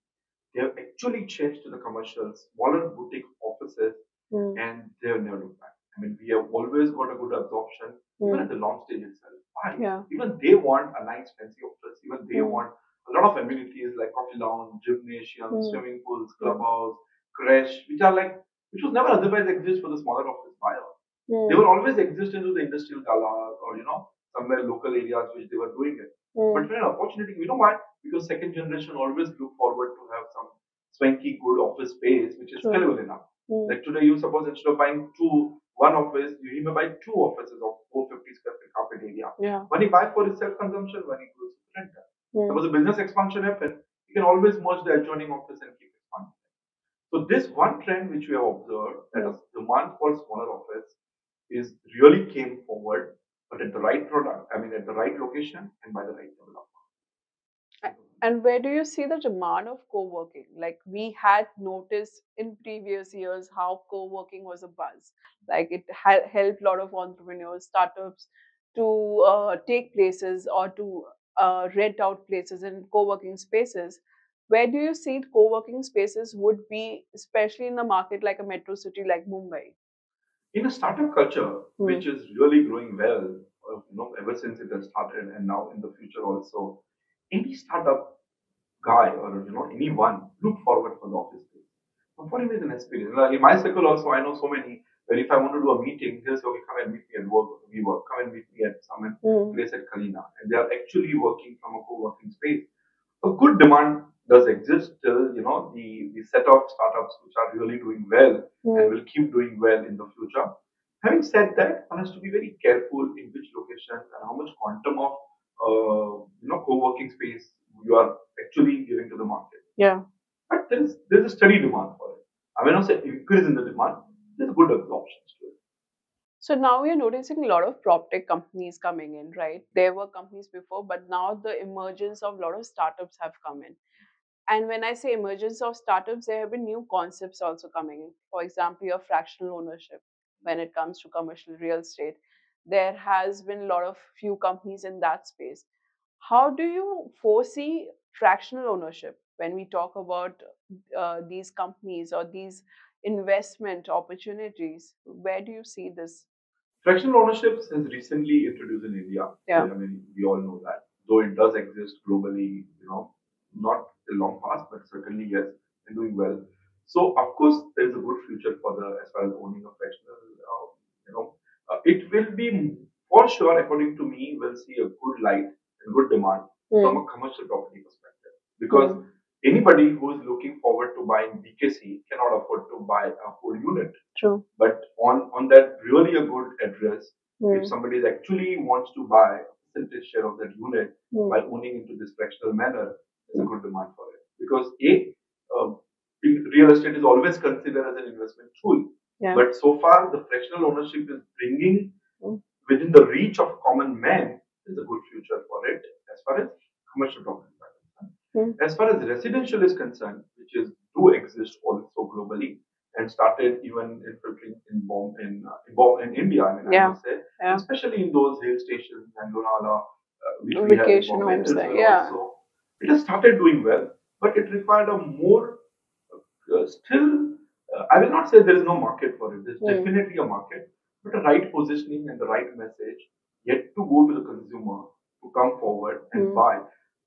they have actually changed to the commercials, smaller boutique offices, and they have never looked back. We have always got a good absorption, even at the launch stage itself. Why? Yeah. Even they want a nice fancy office. Even they want a lot of amenities like coffee lounge, gymnasium, swimming pools, clubhouse, crash, which was never otherwise exist for the smaller office buyer. They will always exist into the industrial galas or somewhere local areas which they were doing it. But when an opportunity, why? Because second generation always look forward to have some swanky good office space which is True. scalable enough. Like today, you suppose instead of buying one office, you may buy two offices of 450 square feet carpet area. Yeah. When you buy for self consumption, when you goes to renter. Suppose a business expansion happen, you can always merge the adjoining office and keep expanding. So this one trend which we have observed that a demand for smaller office is really came forward, but at the right product, I mean at the right location and by the right developer. And where do you see the demand of co-working? Like we had noticed in previous years how co-working was a buzz. Like it helped a lot of entrepreneurs, startups to take places or to rent out places in co-working spaces. Where do you see co-working spaces would be, especially in a market like a metro city like Mumbai? In a startup culture, which is really growing well, ever since it has started and now in the future also, any startup guy or anyone look forward for the office space. So for him is an experience. Like in my circle also, I know so many where if I want to do a meeting, they'll say, okay, come and meet me at work. We work. Come and meet me at some place at Kalina, and they are actually working from a co-working space. A good demand does exist till the set of startups which are really doing well and will keep doing well in the future. Having said that, one has to be very careful in which locations and how much quantum of co-working space you are actually giving to the market. Yeah. But there's a steady demand for it. I may not say increase in the demand. There's good absorptions to it. So now we are noticing a lot of prop tech companies coming in, right? There were companies before, but now the emergence of a lot of startups have come in. And when I say emergence of startups, there have been new concepts also coming in. For example, your fractional ownership when it comes to commercial real estate. There has been a lot of few companies in that space. How do you foresee fractional ownership when we talk about these companies or these investment opportunities? Where do you see this? Fractional ownership has recently introduced in India. Yeah. I mean, we all know that. Though it does exist globally, not a long past, but certainly yes, and doing well. So of course, there is a good future for the as far as owning a fractional. It will be for sure, according to me, will see a good light and good demand from a commercial property perspective because anybody who is looking forward to buying BKC cannot afford to buy a whole unit. True. But on that really a good address, if somebody actually wants to buy a percentage share of that unit by owning into this fractional manner, there's a good demand for it. Because uh, real estate is always considered as an investment tool. Yeah. But so far, the fractional ownership is bringing within the reach of common man is a good future for it as far as commercial property is concerned. As far as residential is concerned, which is do exist also globally and started even infiltrating in India. I mean, I must say, especially in those hill stations and Lonavala, which we have in Vacation Bombay homes as there, well. yeah. Also, it has started doing well, but it required a more still. I will not say there is no market for it. There's definitely a market, but the right positioning and the right message yet to go to the consumer to come forward and buy.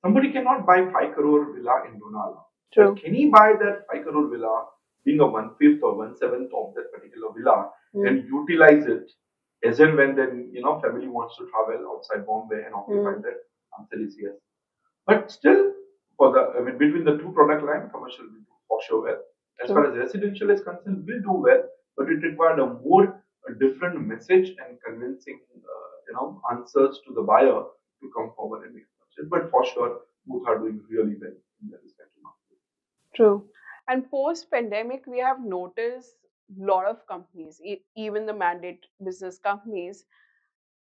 Somebody cannot buy 5 crore villa in Lonavala. True. But can he buy that 5 crore villa, being a 1/5 or 1/7 of that particular villa, and utilize it as and when then family wants to travel outside Bombay and occupy that? Answer is yes. But still, between the two product line, commercial will do for sure well. As far as residential is concerned, will do well, but it required a different message and convincing, answers to the buyer to come forward and make a purchase. But for sure, both are doing really well in their respective market. True. And post pandemic, we have noticed a lot of companies, even the mandate business companies,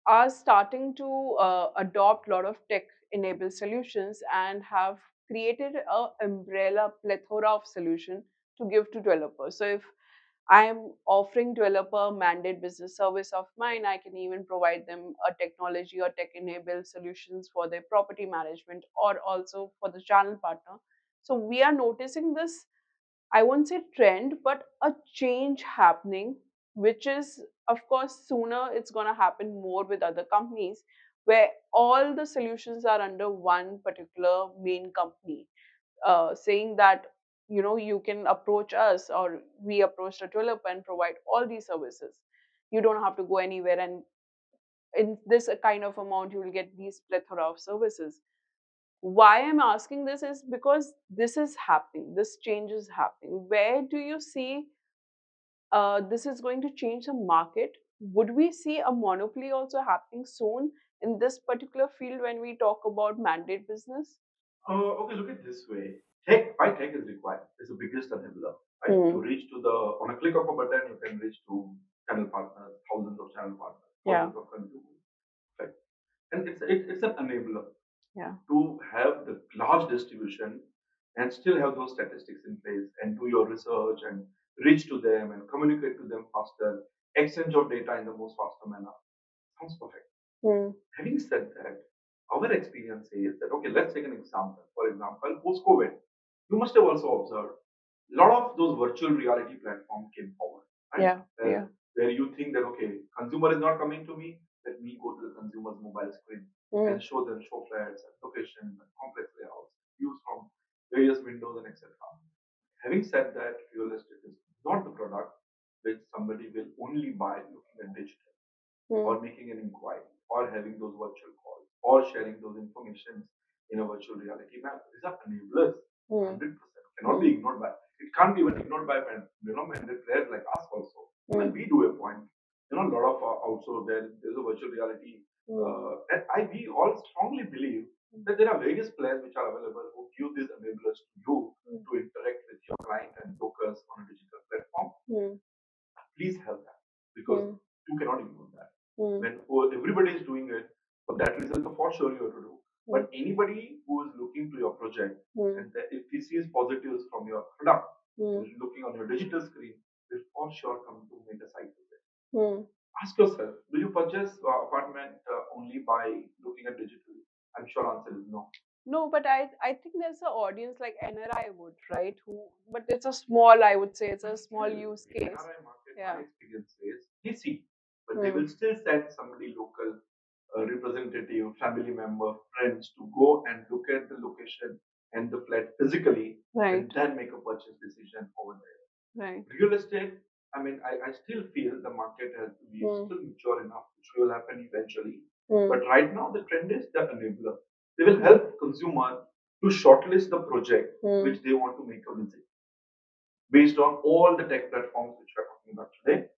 are starting to adopt a lot of tech enabled solutions and have created a umbrella plethora of solution to give to developers. So if I'm offering developer mandate business service of mine, I can even provide them a technology or tech enabled solutions for their property management or also for the channel partner. So we are noticing this, I won't say trend, but a change happening, which is, of course, sooner it's going to happen more with other companies where all the solutions are under one particular main company, saying that, you can approach us or we approach the developer and provide all these services. You don't have to go anywhere, and in this kind of amount, you will get these plethora of services. Why I'm asking this is because this is happening, this change is happening. Where do you see this is going to change the market? Would we see a monopoly also happening soon in this particular field when we talk about mandate business? Okay, look at it this way. Tech is required. It's the biggest enabler, right? To reach to the on a click of a button, you can reach to channel partners, thousands of channel partners, Yeah. thousands of consumers, right? And it's an enabler Yeah. to have the large distribution and still have those statistics in place and do your research and reach to them and communicate to them faster, exchange of data in the most faster manner. Sounds perfect. Having said that, our experience is that, okay, let's take an example. For example, post COVID, you must have also observed a lot of those virtual reality platforms came forward, right? Yeah. Yeah. Where you think that, okay, consumer is not coming to me, let me go to the consumer's mobile screen and show them show flats and locations and complex layouts, views from various windows and etc. Having said that, real estate is not the product which somebody will only buy looking at digital or making an inquiry or having those virtual calls or sharing those informations in a virtual reality manner. These are enablers, 100%. Cannot be ignored by. It can't be even ignored by mandate players like us also. When we do a point, a lot of also there's a virtual reality, and we all strongly believe that there are various players which are available who give these enablers to you to interact with your client and brokers on a digital platform. Please have that because you cannot ignore that. When everybody is doing it, for that reason, so for sure you have to do. But anybody who is looking to your project and if he sees positives from your product, who's looking on your digital screen, will for sure come to make a site visit. Ask yourself, do you purchase apartment only by looking at digital? I'm sure answer is no. No, but I think there's an audience like NRI would, right? Who, but it's a small, I would say, it's a small use The case. NRI market, Yeah. my experience is they see, but they will still send somebody local, representative, family member, friends to go and look at the location and the flat physically, Right. and then make a purchase decision over there. Right. Real estate, I mean, I still feel the market has to be still mature enough, which will happen eventually. But right now, the trend is the enabler. They will help consumer to shortlist the project which they want to make a visit based on all the tech platforms which we are talking about today.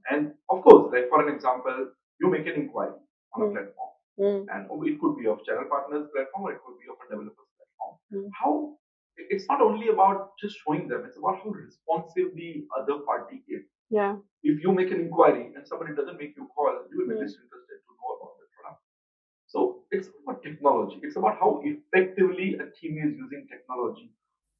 And of course, like for an example, you make an inquiry on a platform, and it could be of channel partners platform or it could be of a developer's platform. How it's not only about just showing them; it's about how responsive the other party is. Yeah. If you make an inquiry and somebody doesn't make you call, you will be less interested to know about the product. So it's about technology. It's about how effectively a team is using technology.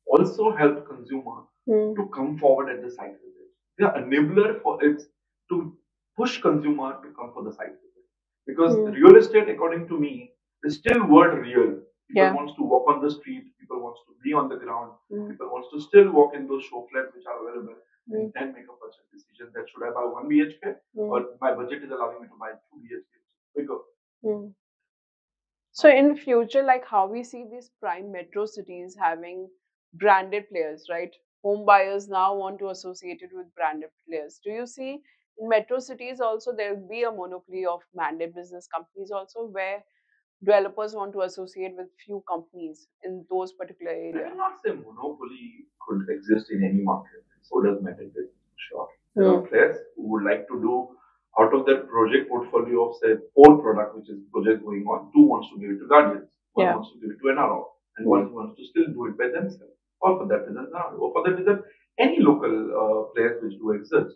Also help consumer to come forward at the site visit. They are enabler for it to push consumer to come for the site visit. Because real estate, according to me, is still word real. People wants to walk on the street. People wants to be on the ground. People wants to still walk in those show flats which are available and then make a purchase decision that should I buy 1 BHK or my budget is allowing me to buy 2 BHK. Bigger. So in future, like how we see these prime metro cities having branded players, right? Home buyers now want to associate it with branded players. Do you see in metro cities also there will be a monopoly of mandate business companies also where developers want to associate with few companies in those particular I areas? will not say monopoly could exist in any market. So does mandate business, sure. There are players who would like to do out of their project portfolio of say 4 product, which is project going on, 2 wants to give it to guardians, one wants to give it to NRO, and one wants to still do it by themselves. Or for that reason, or for that reason, any local players which do exist.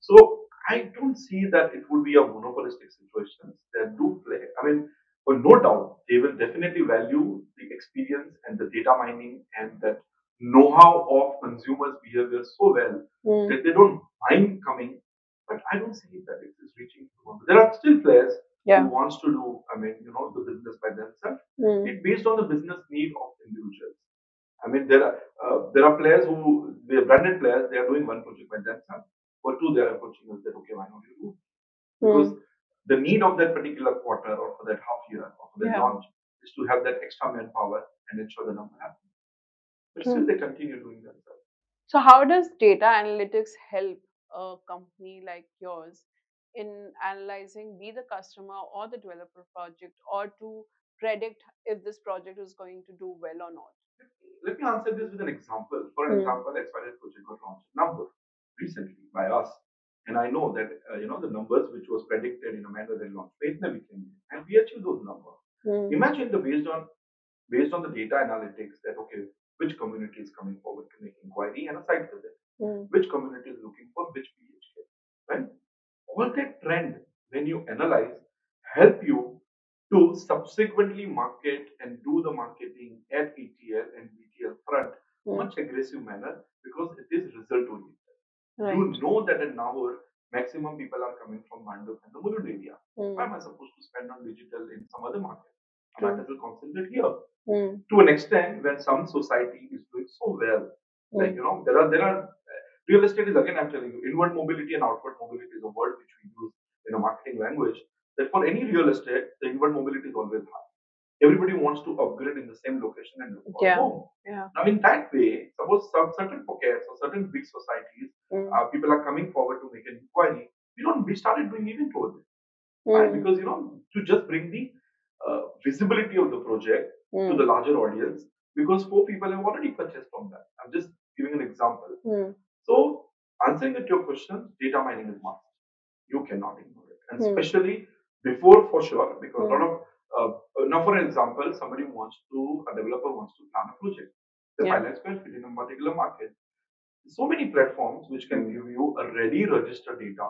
So I don't see that it would be a monopolistic situation. They do play. I mean, but no doubt, they will definitely value the experience and the data mining and that know-how of consumers' behavior so well that they don't mind coming. But I don't see that it is reaching to one. There are still players who wants to do, I mean, the business by themselves. It's based on the business need of individuals. I mean, there are players who they are branded players. They are doing one project by themselves. For two, they are approaching us that okay, why not you do? Because the need of that particular quarter or for that half year or for the launch is to have that extra manpower and ensure the number happens. But still, they continue doing themselves. So, how does data analytics help a company like yours in analyzing be the customer or the developer project or to predict if this project is going to do well or not? Let me answer this with an example. For an example, XYZ project got launched number recently by us, and I know that the numbers which was predicted in a manner they launched Vietnam became, and we achieved those numbers. Imagine the based on the data analytics that okay, which community is coming forward to make inquiry and a site visit, which community is looking for which PHK, right? All that trend when you analyze help you to subsequently market and do the marketing at ETL and BTL front much aggressive manner because it is result oriented. Right. You know that an hour maximum people are coming from Mandap and the Mulund area. Why am I supposed to spend on digital in some other market? I might as well concentrate here. To an extent, when some society is doing so well, like there are real estate is again I'm telling you, inward mobility and outward mobility is a word which we use in a marketing language. That for any real estate, the inward mobility is always high. Everybody wants to upgrade in the same location and look for a home. Yeah. Now, in that way, suppose some certain pockets or certain big societies, people are coming forward to make an inquiry. We started doing event over there. Right? Because to just bring the visibility of the project to the larger audience, because 4 people have already purchased from that. I'm just giving an example. So, answering to your question, data mining is must. You cannot ignore it, and especially before for sure, because a lot of now, for example, a developer wants to plan a project, the 5 lakh square feet in a particular market. So many platforms which can give you a ready register data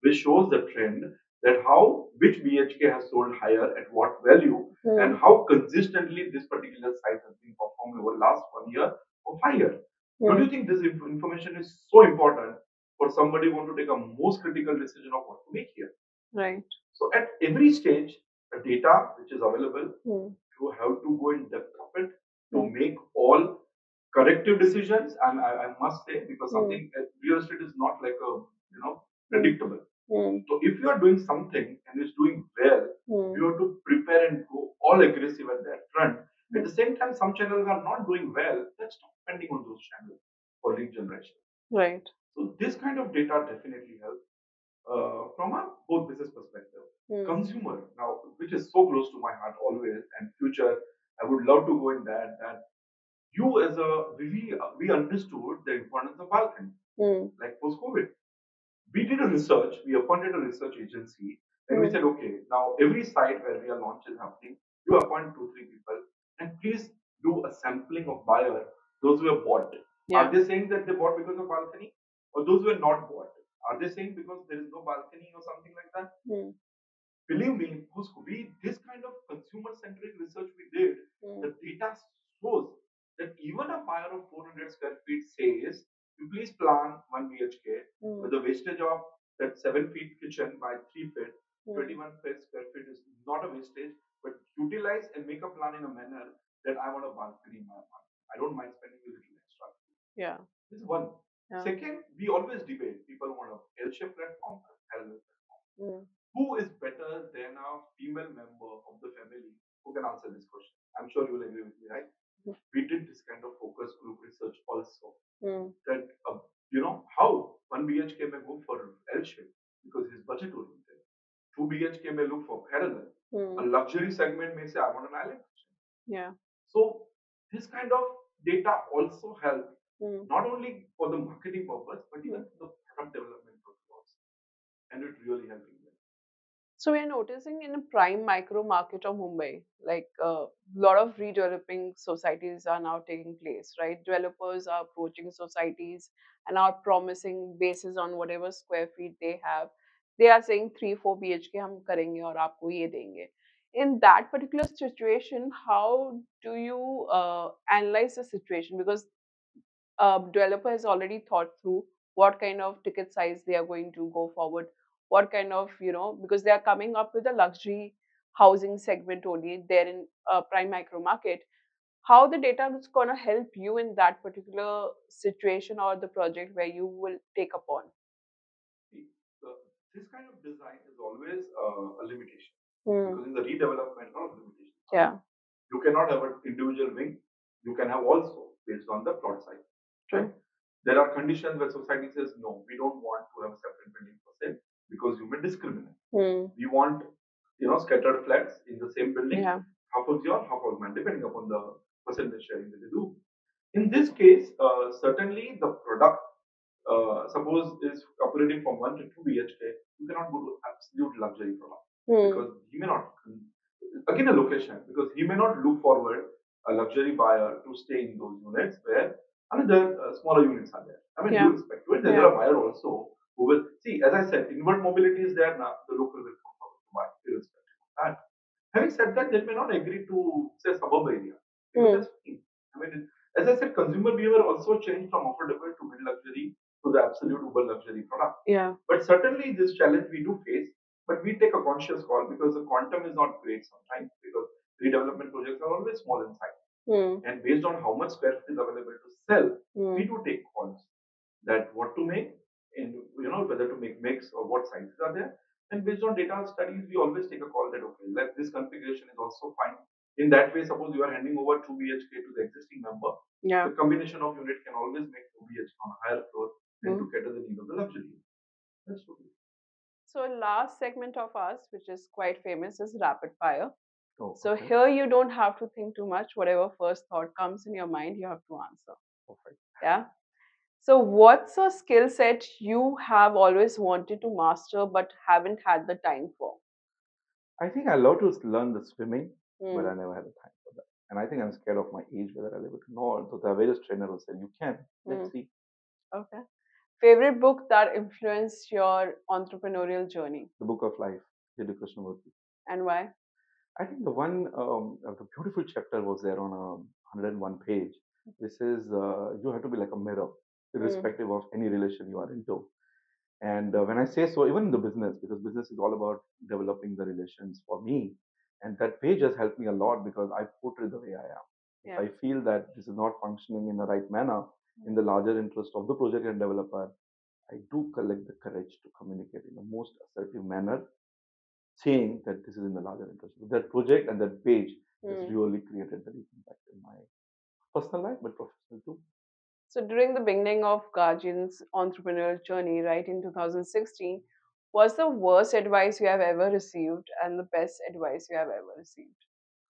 which shows the trend that how which BHK has sold higher at what value and how consistently this particular site has been performed over last 1 year or 5 years. Don't you think this information is so important for somebody who want to take a most critical decision of what to make here? Right. So at every stage, the data which is available, you have to go in depth of it to make all corrective decisions. And I must say, because something real estate is not like a predictable. So if you are doing something and it's doing well, you have to prepare and go all aggressive at that front. At the same time, some channels are not doing well. Let's stop spending on those channels for lead generation. Right. So this kind of data definitely helps from a both business perspective. Consumer now, which is so close to my heart always, and future, I would love to go in that you as a we understood the importance of balcony, like post COVID. We did a research. We appointed a research agency, and we said, okay, now every site where we are launch is happening, you appoint 2-3 people, and please do a sampling of buyer, those who have bought. Are they saying that they bought because of balcony, or those who have not bought? Are they saying because there is no balcony or something like that? Believe me, this kind of consumer-centric research we did, the data shows that even a buyer of 400 square feet says, you please plan 1 BHK with the wastage of that 7 feet kitchen by 3 feet, 21 square feet is not a wastage, but utilize and make a plan in a manner that I want a balcony in my apartment. I don't mind spending a little extra. Yeah. This is one. Yeah. Second, we always debate. People want a L-shaped platform, parallel platform. Who is better than a female member of the family who can answer this question? I'm sure you will agree with me, right? We did this kind of focus group research also. That how 1 BHK may go for L shape because his budget oriented. 2 BHK may look for parallel. A luxury segment may say, I want an island kitchen. Yeah. So this kind of data also help not only for the marketing purpose, but even for the product development purpose. And it really helping them. So we are noticing in a prime micro market of Mumbai, like a lot of redeveloping societies are now taking place, right? Developers are approaching societies and are promising basis on whatever square feet they have. They are saying 3-4 BHK हम करेंगे और आपको ये देंगे. In that particular situation, how do you analyze the situation? Because developer has already thought through what kind of ticket size they are going to go forward, what kind of because they are coming up with a luxury housing segment only there in a prime micro market. How the data is going to help you in that particular situation or the project where you will take upon? See, this kind of design is always a limitation because in the redevelopment, not a limitation. Yeah. You cannot have an individual wing. You can have also based on the plot size. Right? There are conditions where society says, no, we don't want to have a separate building per se because you may discriminate. We want, scattered flats in the same building. Yeah. half was your, half was mine, depending upon the percentage sharing that they do. In this case, certainly the product, suppose is operating from 1 to 2 BHK, you cannot go to absolute luxury product because he may not, again a location, because he may not look forward a luxury buyer to stay in those units where another smaller units are there. I mean, Yeah. due respect to it, there are buyer also who will see, as I said, inward mobility is there now, the local will come forward to buy, irrespective of that. Having said that, they may not agree to say suburb area. That's fine. I mean, as I said, consumer behavior also changed from affordable to mid luxury to the absolute uber luxury product. Yeah. But certainly, this challenge we do face, but we take a conscious call because the quantum is not great sometimes because redevelopment projects are always small in size. And based on how much square feet is available to sell, we do take calls that what to make and whether to make mix or what sizes are there. And based on data studies, we always take a call that okay, let this configuration is also fine. In that way, suppose you are handing over 2 BHK to the existing member, Yeah. the combination of unit can always make 2 BHK on a higher floor and to cater the need of the luxury. That's what it is. So last segment of us, which is quite famous, is rapid fire. Oh, So okay. here you don't have to think too much. Whatever first thought comes in your mind, you have to answer. Perfect. Yeah. So what's a skill set you have always wanted to master but haven't had the time for? I think I love to learn the swimming, but Hmm. I never had the time for that. And I think I'm scared of my age, whether I'll able to know. So the various trainer will say, you can. Hmm. Let's see. Okay. Favorite book that influenced your entrepreneurial journey The Book of Life, Jiddu Krishnamurti. and why? I think the one, the beautiful chapter was there on a 101 page. This is, you have to be like a mirror, irrespective of any relation you are into. And when I say so, even in the business, because business is all about developing the relations for me. And that page has helped me a lot because I portray the way I am. If Yeah. I feel that this is not functioning in the right manner, in the larger interest of the project and developer, I do collect the courage to communicate in the most assertive manner, saying that this is in the larger interest. That project and that page has really created the deep impact in my personal life, but professional too. So during the beginning of Guardian's entrepreneurial journey, right in 2016, what's the worst advice you have ever received and the best advice you have ever received?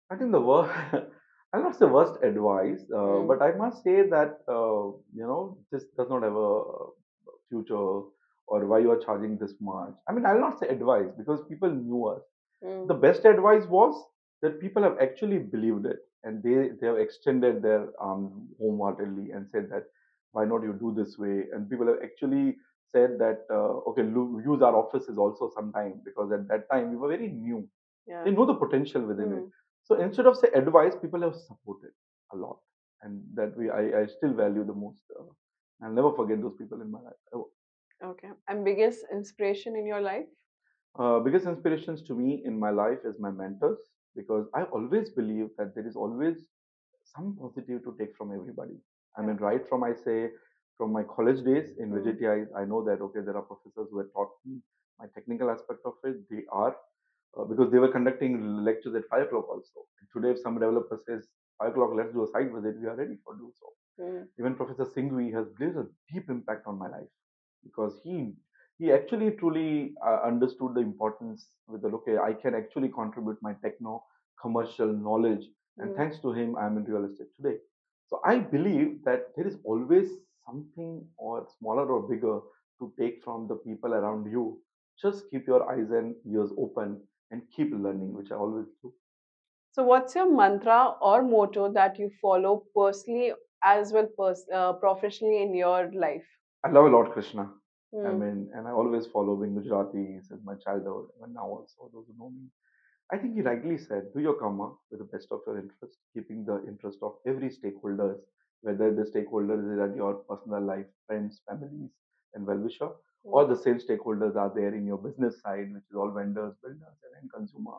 I think the worst, I'll not say worst advice, but I must say that, this does not have a future or why you are charging this much. I mean, I'll not say advice because people knew us. The best advice was that people have actually believed it and they have extended their wholeheartedly and said that why not you do this way, and people have actually said that okay, use our offices also sometime, because at that time we were very new. Yeah. They know the potential within it. So instead of say advice, people have supported a lot, and that I still value the most. I'll never forget those people in my life. Okay. And biggest inspiration in your life? Biggest inspirations to me in my life is my mentors, because I always believe that there is always some positive to take from everybody. I mean, right from I say from my college days in VGTI, I know that okay, there are professors who have taught me my technical aspect of it. They are because they were conducting lectures at 5 o'clock also. Today, if some developer says 5 o'clock, let's do a site visit, we are ready for do so. Even Professor Singhvi has placed a deep impact on my life because he actually truly understood the importance with the okay, I can actually contribute my techno commercial knowledge, and thanks to him, I am in real estate today. So I believe that there is always something or smaller or bigger to take from the people around you. Just keep your eyes and ears open and keep learning, which I always do. So what's your mantra or motto that you follow personally as well professionally in your life? I love a lot Krishna. I Hmm. mean, and I always follow being Gujarati since my childhood, and now also those who know me. I think he rightly said, do your karma with the best of your interest, keeping the interest of every stakeholders, whether the stakeholders is at your personal life, friends, families, and well-wisher, or the same stakeholders are there in your business side, which is all vendors, builders, and end consumer.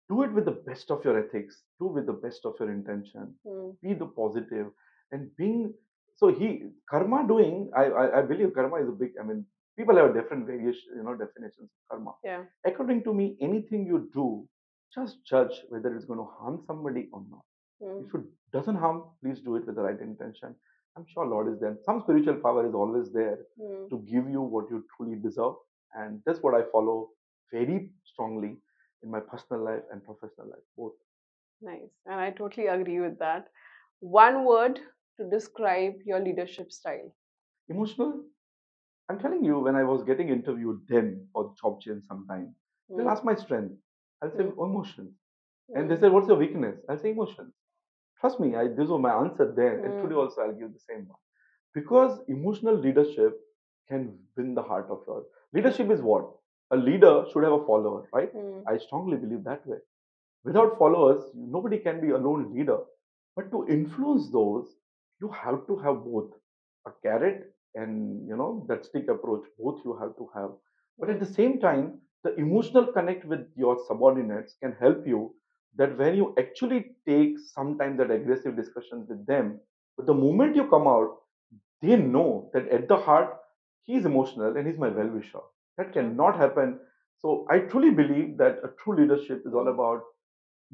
Do it with the best of your ethics, do with the best of your intention, be the positive, and being so he karma doing. I believe karma is a big. I mean, people have different variation, definitions of karma. Yeah. According to me, anything you do, just judge whether it's going to harm somebody or not. If it doesn't harm, please do it with the right intention. I'm sure Lord is there. Some spiritual power is always there to give you what you truly deserve. And that's what I follow very strongly in my personal life and professional life, both. Nice. And I totally agree with that. One word to describe your leadership style. Emotional. I'm telling you, when I was getting interviewed then for job change sometime, they'll Mm, ask my strength. I'll say mm, emotions. And they mm, said, what's your weakness? I'll say emotions. Trust me, this was my answer then. And today mm, also I'll give the same one. Because emotional leadership can win the heart of your leadership is what? A leader should have a follower, right? mm, I strongly believe that way. Without followers, nobody can be a lone leader. But to influence those, you have to have both a carrot and that stick approach. Both you have to have. But at mm, the same time, the emotional connect with your subordinates can help you that when you actually take sometimes that aggressive discussions with them, but the moment you come out, they know that at the heart, he's emotional and he's my well mm. wisher. That True. cannot happen. So I truly believe that a true leadership is all Mm, about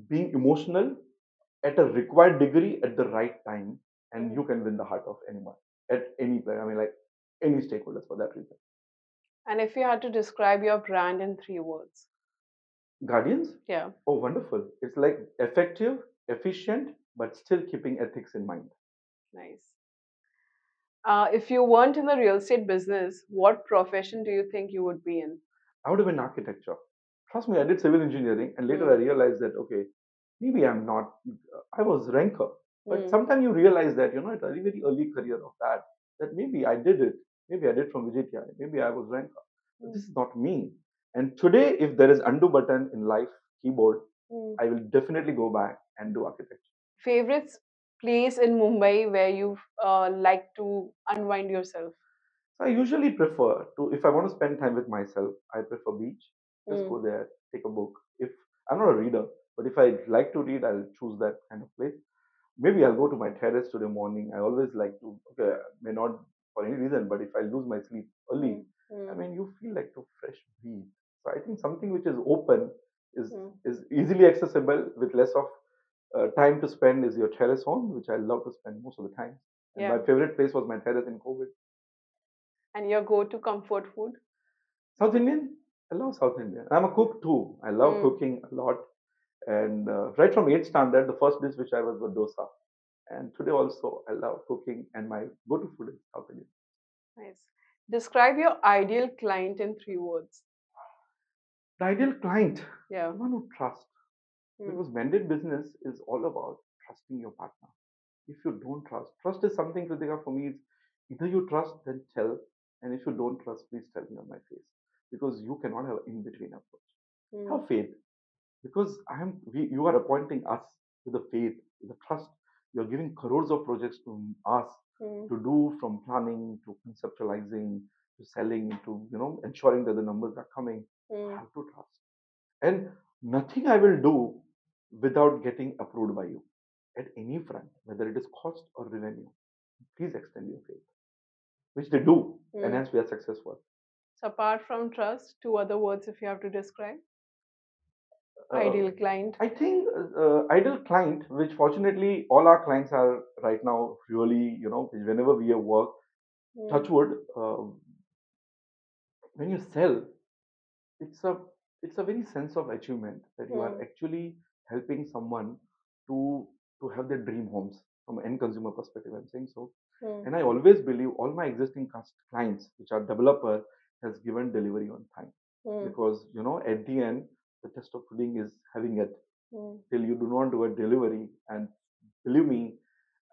being emotional at a required degree at the right time, and mm. you can win the heart of anyone at any player. I mean, like any stakeholders for that reason. And if you had to describe your brand in 3 words. Guardians? Yeah, Oh, wonderful. It's like effective, efficient, but still keeping ethics in mind. nice. If you weren't in the real estate business, what profession do you think you would be in? I would have been architecture. Trust me, I did civil engineering, and later I Mm, realized that okay, maybe I'm not. I was ranker, but mm, sometimes you realize that at a very very early career of that maybe I did it. Maybe I did from VJTI. Maybe I was ranker, but mm, this is not me. And today, if there is undo button in life keyboard, mm. I will definitely go back and do architecture. Favorite place in Mumbai where you like to unwind yourself? So I usually prefer to, if I want to spend time with myself, I prefer beach. Just Mm, go there, take a book. If I'm not a reader, but if I like to read, I'll choose that kind of place. Maybe I'll go to my terrace today morning. I always like to, okay, may not for any reason, but if I lose my sleep early, mm, mm, you feel like to fresh breathe. So I think something which is open is mm. is easily accessible with less of time to spend is your terrace home, which I love to spend most of the time. And my Yeah. favorite place was my terrace in COVID. And your go-to comfort food? South Indian? I love South Indian. I'm a cook too. I love Mm, cooking a lot. And right from 8th standard, the first dish which I was dosa. And today also, I love cooking, and my go-to food is South Indian. nice. Describe your ideal client in 3 words. The ideal client, Yeah. someone who trusts, Mm, because blended business is all about trusting your partner. If you don't trust is something, Kritika, for me, it's either you trust, then tell, and if you don't trust, please tell me on my face, because you cannot have an in-between approach. mm, Have faith, because you are appointing us with a faith, with a trust. You're giving crores of projects to us mm, to do, from planning to conceptualizing to selling to ensuring that the numbers are coming. I mm. have to trust, and nothing I will do without getting approved by you at any front, whether it is cost or revenue. Please extend your faith, which they do, and Mm. hence we are successful. So apart from trust, 2 other words if you have to describe. uh, Ideal client. I think ideal client, which fortunately all our clients are right now really, whenever we have work, Mm, touch wood, when you sell, it's a it's a very sense of achievement that you are mm, actually helping someone to to have their dream homes from an end consumer perspective. I'm saying so, mm, and I always believe all my existing clients, which are developer, has given delivery on time, mm, because at the end the test of pudding is having it mm, till you do not do a delivery. And believe me,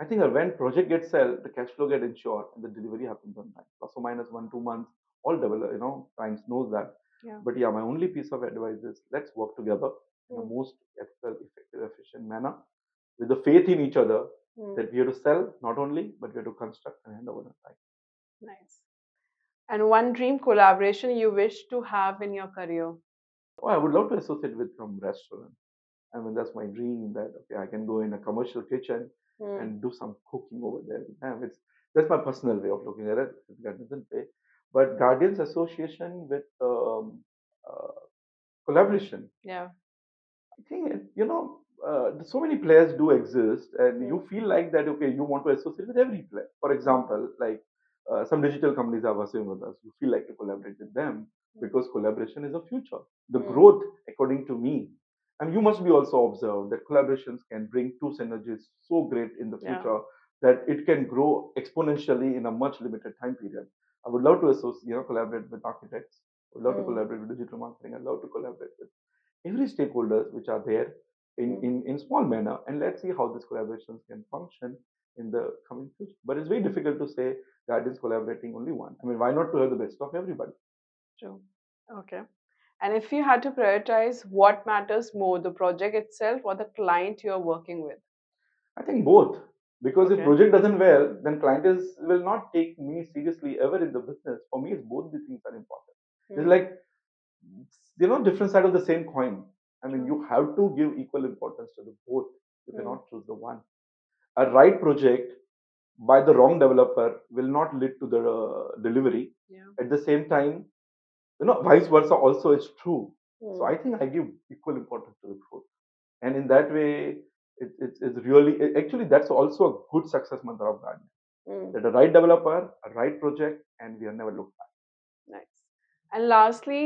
I think when project gets sold, the cash flow get ensured and the delivery happens on time, plus or minus 1 2 months. All developer, clients knows that. yeah. But yeah, my only piece of advice is let's work together in a Mm, most ethical, effective, efficient manner with the faith in each other mm, that we have to sell not only, but we have to construct and hand over on time. nice. And one dream collaboration you wish to have in your career. Oh, I would love to associate with some restaurant. I mean, that's my dream that okay, I can go in a commercial kitchen Mm, and do some cooking over there. It's that's my personal way of looking at it. That doesn't pay, but Guardians Association with collaboration. yeah. I think so many players do exist, and you Mm, feel like that. Okay, you want to associate with every player. For mm, example, like some digital companies are working with us. You feel like to collaborate with them mm, because collaboration is a future. The mm, growth, according to me, And you must be also observed that collaborations can bring two synergies so great in the Yeah. future that it can grow exponentially in a much limited time period. I would love to associate, collaborate with architects. I would love to Mm. collaborate with digital marketing. I'd love to collaborate with every stakeholders which are there in small manner, and let's see how these collaborations can function in the coming future. But it's very difficult to say that is collaborating only one. I mean, why not to have the best of everybody? True. Okay. And if you had to prioritize, what matters more, the project itself or the client you're working with? I think both. Because if Okay. project doesn't well, then client will not take me seriously ever in the business. For me, it's both the things are important. It's Mm. like different side of the same coin. I mean, True. you have to give equal importance to the both. You Mm. cannot choose the one. A right project by the wrong developer will not lead to the delivery. Yeah. At the same time, vice versa also is true. So Mm. I think I give equal importance to the both, and in that way, it's really actually that's also a good success mantra of Garden. Mm. That a right developer, a right project, and we are never looked back. Nice. And lastly,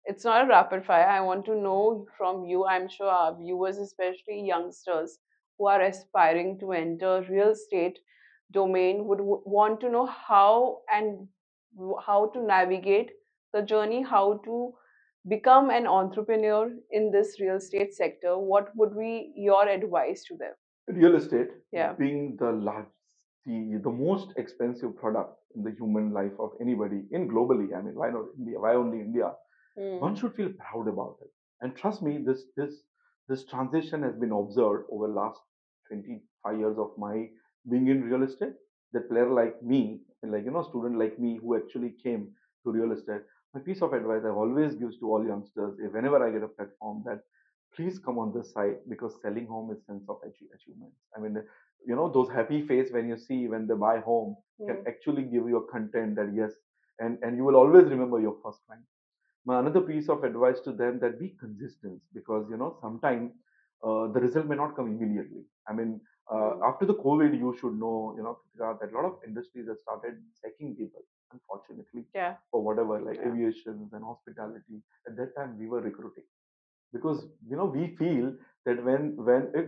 it's not a rapid fire. I want to know from you. I'm sure our viewers, especially youngsters who are aspiring to enter real estate domain, would want to know how and how to navigate the journey, how to become an entrepreneur in this real estate sector. What would be your advice to them? Real estate Yeah. being the most expensive product in the human life of anybody in globally. I mean, why not India? Why only India? Mm. One should feel proud about it. And trust me, this transition has been observed over last 25 years of my being in real estate. That player like me, like student like me who actually came to real estate. My piece of advice I've always gives to all youngsters, if whenever I get a platform, that please come on this side because selling home is sense of achievements. I mean, those happy face when you see when they buy home can Mm. actually give you a content that yes, and you will always remember your first client. My another piece of advice to them that be consistent because sometimes the result may not come immediately. I mean, Mm. after the COVID, you should know, Kritika, that a lot of industries have started sacking people. Unfortunately, Yeah. for whatever like Yeah. aviation and hospitality. At that time, we were recruiting because we feel that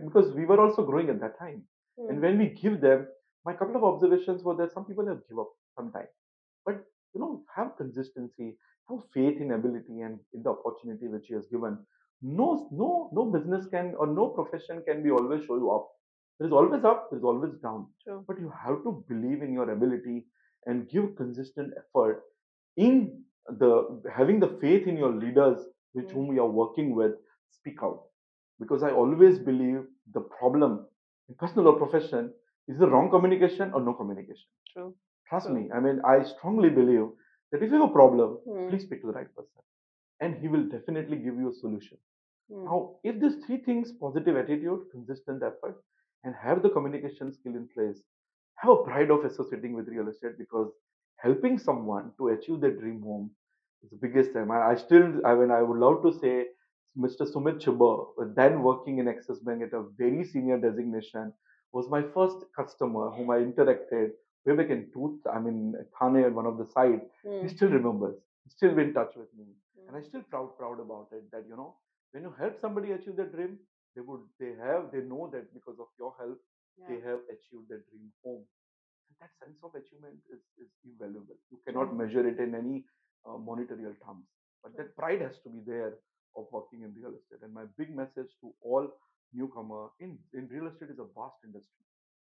because we were also growing at that time, and Mm. when we give them, my couple of observations were that some people have give up sometime, but have consistency, have faith in ability and in the opportunity which he has given. No business can or no profession can be always show you up. There is always up, there is always down, True. but you have to believe in your ability and give consistent effort in the having the faith in your leaders with Mm. whom you are working with. Speak out, because I always believe the problem in personal or profession is the wrong communication or no communication. True. Trust True. me, I mean, I strongly believe that if you have a problem, Mm. please speak to the right person and he will definitely give you a solution. Mm. Now, if these three things, positive attitude, consistent effort, and have the communication skill in place, have a pride of associating with real estate because helping someone to achieve their dream home is the biggest time. I mean, I would love to say Mr. Sumit Chubba, then working in Axis Bank at a very senior designation, was my first customer whom I interacted way back in Thane, one of the site. He Mm. still remembers, he still in touch with me. And I Mm. still proud about it that when you help somebody achieve their dream, they know that because of your help, Yeah. they have achieved their dream home. And that sense of achievement is invaluable. You cannot True. measure it in any monetary terms, but True. that pride has to be there of working in real estate. And my big message to all newcomer in real estate is a vast industry.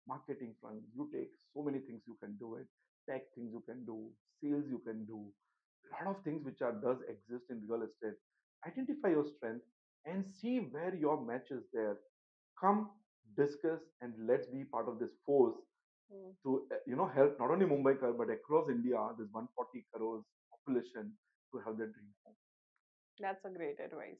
Marketing front, you take so many things you can do it, tech things you can do, sales you can do, a lot of things which are does exist in real estate. Identify your strength and see where your match is there. Come, discuss, and let's be part of this force Mm. to help not only Mumbai but across India. There's 140 crores population to have their dream home. That's a great advice.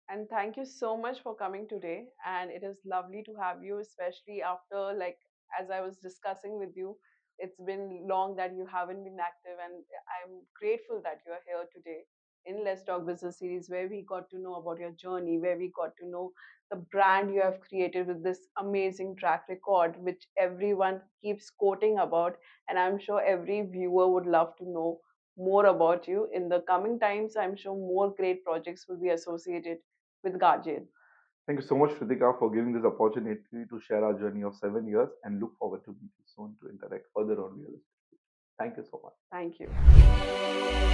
And thank you so much for coming today. And it is lovely to have you, especially after, like, as I was discussing with you, it's been long that you haven't been active. And I'm grateful that you are here today in Let's Talk Business Series, where we got to know about your journey, where we got to know the brand you have created with this amazing track record, which everyone keeps quoting about. And I'm sure every viewer would love to know more about you in the coming times. I'm sure more great projects will be associated with Guardian. Thank you so much, Kritika, for giving this opportunity to share our journey of 7 years and look forward to meet you soon to interact further on real estate. Thank you so much. Thank you.